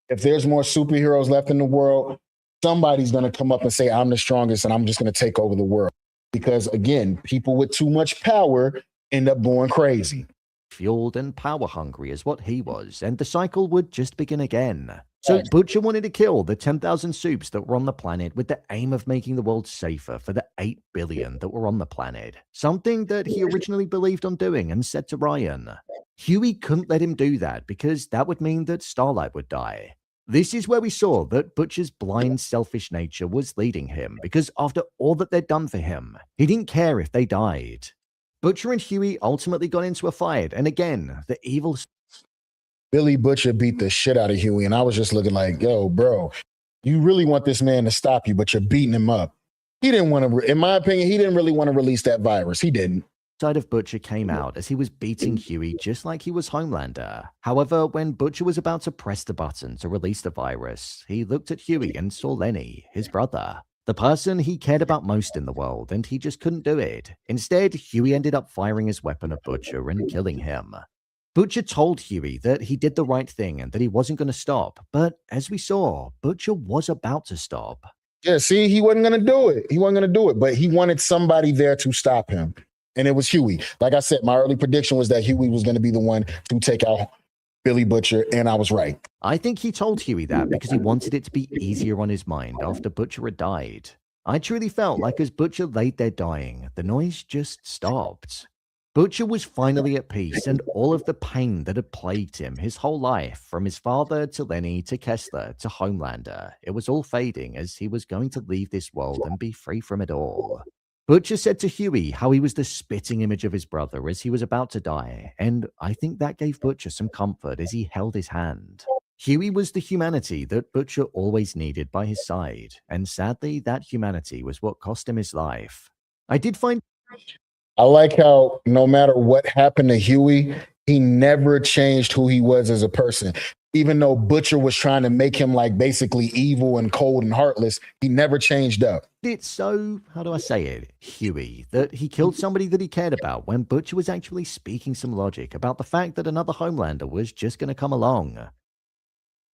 If there's more superheroes left in the world, somebody's going to come up and say, I'm the strongest and I'm just going to take over the world. Because again, people with too much power end up going crazy. Fueled and power hungry is what he was, and the cycle would just begin again. So Butcher wanted to kill the 10,000 soups that were on the planet with the aim of making the world safer for the 8 billion that were on the planet. Something that he originally believed on doing and said to Ryan. Huey couldn't let him do that because that would mean that Starlight would die. This is where we saw that Butcher's blind, selfish nature was leading him because after all that they'd done for him, he didn't care if they died. Butcher and Huey ultimately got into a fight, and again, the evil... Billy Butcher beat the shit out of Huey, and I was just looking like, yo, bro, you really want this man to stop you, but you're beating him up. He didn't want to, in my opinion, he didn't really want to release that virus. He didn't. Side of Butcher came out as he was beating Huey just like he was Homelander. However, when Butcher was about to press the button to release the virus, he looked at Huey and saw Lenny, his brother, the person he cared about most in the world, and he just couldn't do it. Instead, Huey ended up firing his weapon at Butcher and killing him. Butcher told Huey that he did the right thing and that he wasn't going to stop, but as we saw, Butcher was about to stop. Yeah, see, he wasn't going to do it. He wasn't going to do it, but he wanted somebody there to stop him. And it was Huey. Like I said, my early prediction was that Huey was going to be the one to take out Billy Butcher, and I was right. I think he told Huey that because he wanted it to be easier on his mind after Butcher had died. I truly felt like as Butcher laid there dying, the noise just stopped. Butcher was finally at peace, and all of the pain that had plagued him his whole life, from his father to Lenny to Kessler to Homelander, it was all fading as he was going to leave this world and be free from it all. Butcher said to Huey how he was the spitting image of his brother as he was about to die, and I think that gave Butcher some comfort as he held his hand. Huey was the humanity that Butcher always needed by his side, and sadly, that humanity was what cost him his life. I like how no matter what happened to Huey, he never changed who he was as a person. Even though Butcher was trying to make him like basically evil and cold and heartless, he never changed up. It's so, how do I say it, Huey, that he killed somebody that he cared about when Butcher was actually speaking some logic about the fact that another Homelander was just going to come along.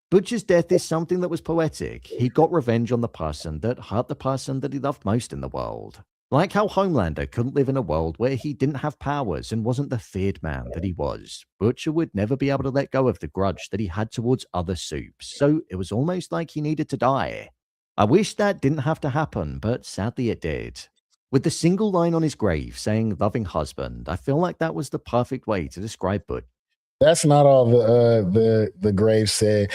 Butcher's death is something that was poetic. He got revenge on the person that hurt the person that he loved most in the world. Like how Homelander couldn't live in a world where he didn't have powers and wasn't the feared man that he was. Butcher would never be able to let go of the grudge that he had towards other supes, so it was almost like he needed to die. I wish that didn't have to happen, but sadly it did. With the single line on his grave saying loving husband, I feel like that was the perfect way to describe Butcher. That's not all the grave said.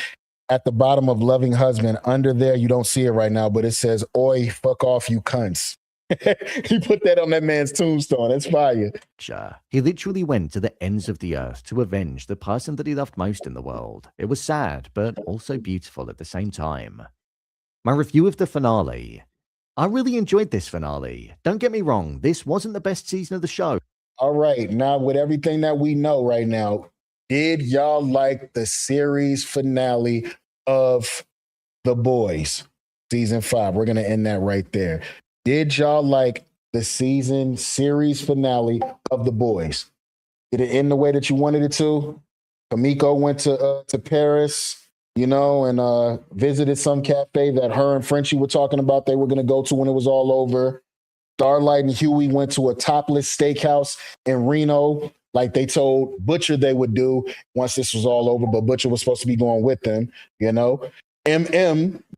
At the bottom of loving husband, under there, you don't see it right now, but it says, "Oi, fuck off, you cunts." He put that on that man's tombstone. That's fire. He literally went to the ends of the earth to avenge the person that he loved most in the world. It was sad, but also beautiful at the same time. My review of the finale. I really enjoyed this finale. Don't get me wrong, this wasn't the best season of the show. All right, now with everything that we know right now, did y'all like the series finale of The Boys, season 5? We're going to end that right there. Did y'all like the series finale of The Boys? Did it end the way that you wanted it to? Kamiko went to Paris, you know, and visited some cafe that her and Frenchie were talking about they were going to go to when it was all over. Starlight and Huey went to a topless steakhouse in Reno, like they told Butcher they would do once this was all over, but Butcher was supposed to be going with them, you know.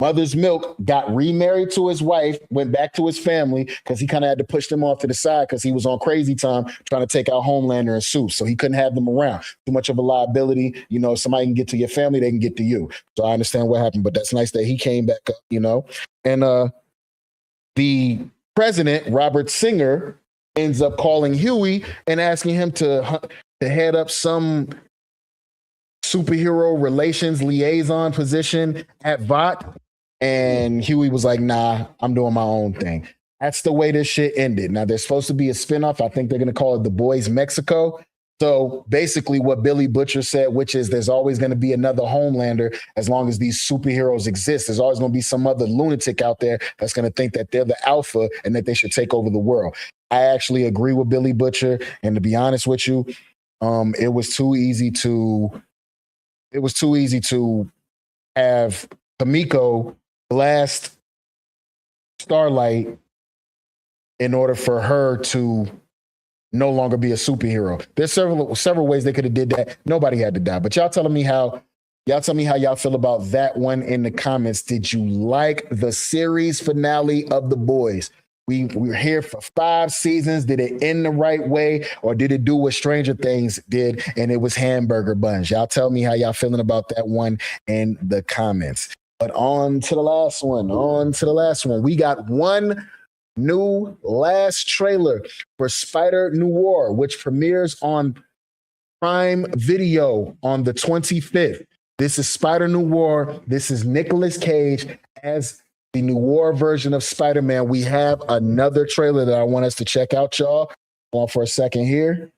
Mother's Milk, got remarried to his wife, went back to his family because he kind of had to push them off to the side because he was on crazy time trying to take out Homelander and Soup. So he couldn't have them around. Too much of a liability. You know, if somebody can get to your family, they can get to you. So I understand what happened, but that's nice that he came back up, you know. And the president, Robert Singer, ends up calling Huey and asking him to head up some superhero relations liaison position at VOT. And Huey was like, nah, I'm doing my own thing. That's the way this shit ended. Now, there's supposed to be a spinoff. I think they're going to call it The Boys Mexico. So basically what Billy Butcher said, which is there's always going to be another Homelander as long as these superheroes exist. There's always going to be some other lunatic out there that's going to think that they're the alpha and that they should take over the world. I actually agree with Billy Butcher. And to be honest with you, it was too easy to have Kamiko blast Starlight in order for her to no longer be a superhero. There's several ways they could have did that. Nobody had to die. But y'all tell me how y'all feel about that one in the comments. Did you like the series finale of The Boys? We were here for 5 seasons. Did it end the right way, or did it do what Stranger Things did and it was hamburger buns? Y'all tell me how y'all feeling about that one in the comments. But on to the last one. We got one new last trailer for Spider-Noir, which premieres on Prime Video on the 25th. This is Spider-Noir. This is Nicolas Cage as the noir version of Spider-Man. We have another trailer that I want us to check out, y'all. Hold on for a second here.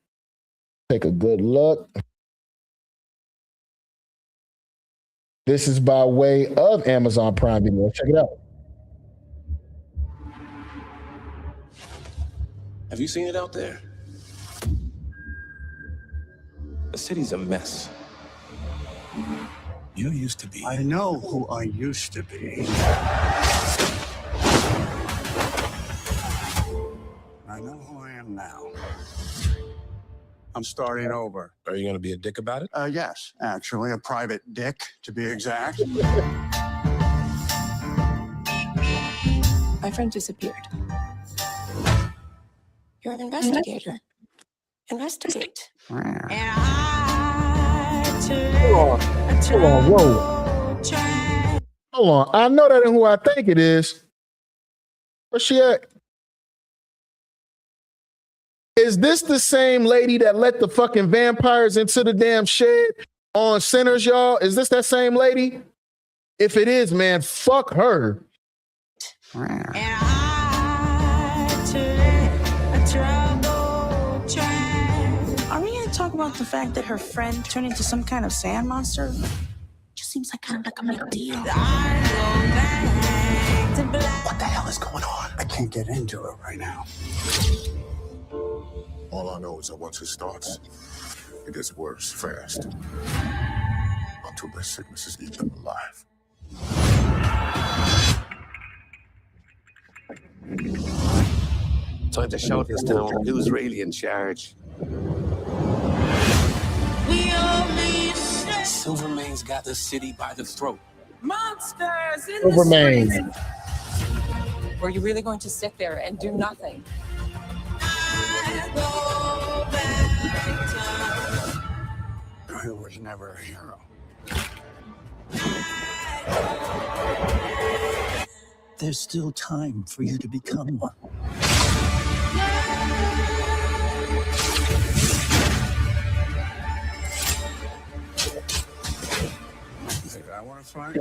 Take a good look. This is by way of Amazon Prime Video. Check it out. Have you seen it out there? The city's a mess. You used to be. I know who I used to be. I know who I am now. I'm starting over. Are you going to be a dick about it? Yes, actually, a private dick, to be exact. My friend disappeared. You're an investigator. Investigate. Hold on, whoa. Hold on. I know that ain't who I think it is. Where's she at? Is this the same lady that let the fucking vampires into the damn shed on Sinners, y'all? Is this that same lady? If it is, man, fuck her. Are we going to talk about the fact that her friend turned into some kind of sand monster? Just seems like kind of like a big deal. What the hell is going on? I can't get into it right now. All I know is that once it starts, it gets worse fast. Until their sicknesses eat them alive. Time to show this town who's really in charge. Silvermane's got the city by the throat. Monsters in Silvermane. the streets. Were you really going to sit there and do nothing? I was never a hero. There's still time for you to become one. You think I want to fight?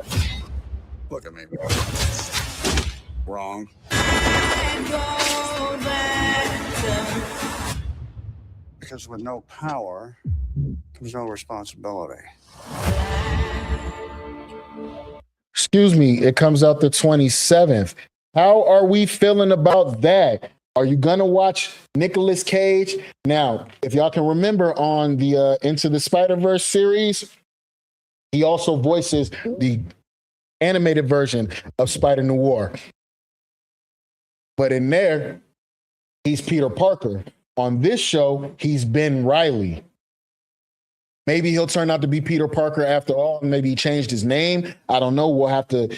Look at me. Wrong. Because with no power comes no responsibility. Excuse me, it comes out the 27th. How are we feeling about that? Are you gonna watch Nicolas Cage? Now, if y'all can remember on the Into the Spider-Verse series, he also voices the animated version of Spider-Noir. But in there, he's Peter Parker. On this show, he's Ben Reilly. Maybe he'll turn out to be Peter Parker after all. Maybe he changed his name. I don't know. We'll have to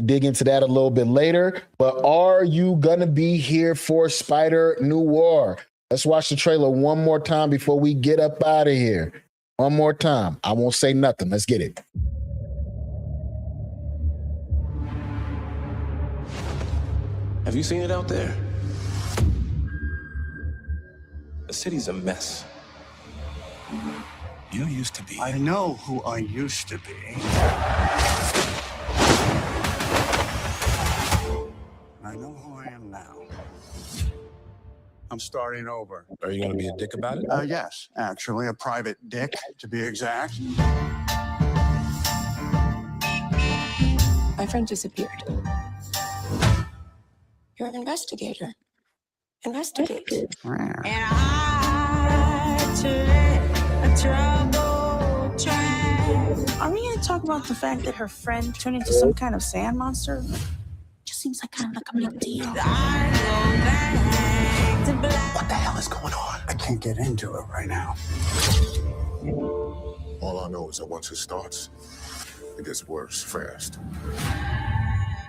dig into that a little bit later. But are you gonna be here for Spider-Noir? Let's watch the trailer one more time before we get up out of here. One more time. I won't say nothing. Let's get it. Have you seen it out there? The city's a mess. You used to be. I know who I used to be. I know who I am now. I'm starting over. Are you going to be a dick about it? Yes, actually, a private dick, to be exact. My friend disappeared. You're an investigator. Investigate. Are we going to talk about the fact that her friend turned into some kind of sand monster? Just seems like kind of like a big deal. What the hell is going on? I can't get into it right now. All I know is that once it starts, it gets worse fast.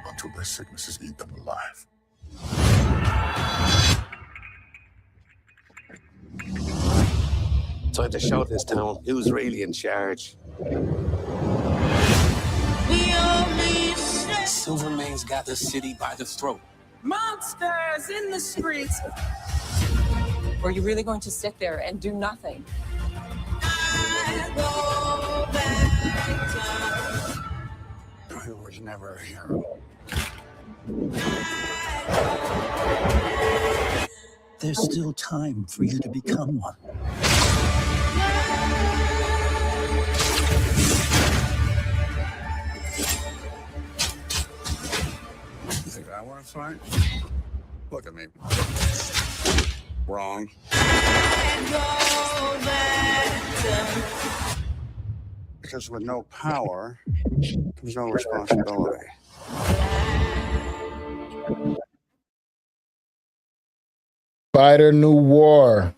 Until their sicknesses eat them alive. Time to show this town who's really in charge. Silvermane's got the city by the throat. Monsters in the streets. Were you really going to sit there and do nothing? I was never a hero. There's still time for you to become one. You think I want to fight? Look at me. Wrong. Because with no power comes no responsibility. Spider-Noir,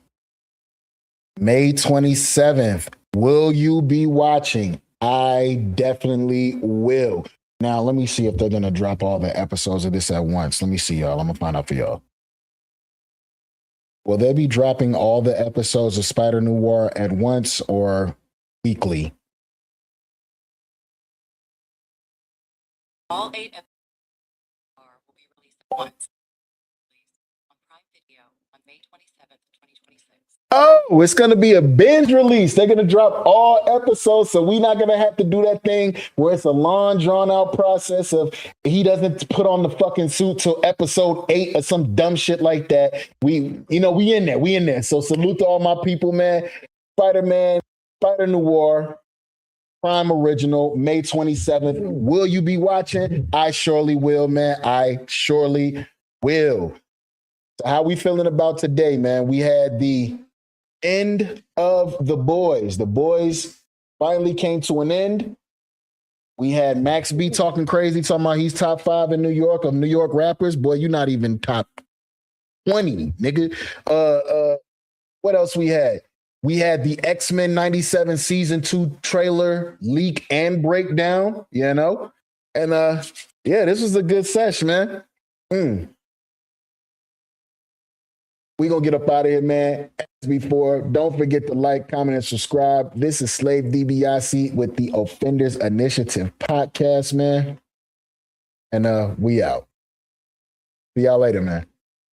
May 27th. Will you be watching? I definitely will. Now, let me see if they're going to drop all the episodes of this at once. Let me see, y'all. I'm going to find out for y'all. Will they be dropping all the episodes of Spider-Noir at once or weekly? All 8 episodes will be released at once. On Prime Video on May 27th, 2026. Oh, it's going to be a binge release. They're going to drop all episodes, so we're not going to have to do that thing where it's a long, drawn-out process of he doesn't put on the fucking suit till episode 8 or some dumb shit like that. We in there. We in there. So salute to all my people, man. Spider-Man, Spider-Noir, Prime Original, May 27th. Will you be watching? I surely will, man. I surely will. So how we feeling about today, man? We had the end of The Boys. The Boys finally came to an end. We had Max B talking crazy, talking about he's top 5 in New York of New York rappers. Boy, you're not even top 20, nigga. What else we had? We had the X-Men 97 season 2 trailer leak and breakdown, you know? And yeah, this was a good sesh, man. We gonna get up out of here, man. As before, don't forget to like, comment, and subscribe. This is Slave DiBiase with the Offenders Initiative podcast, man. And we out. See y'all later, man.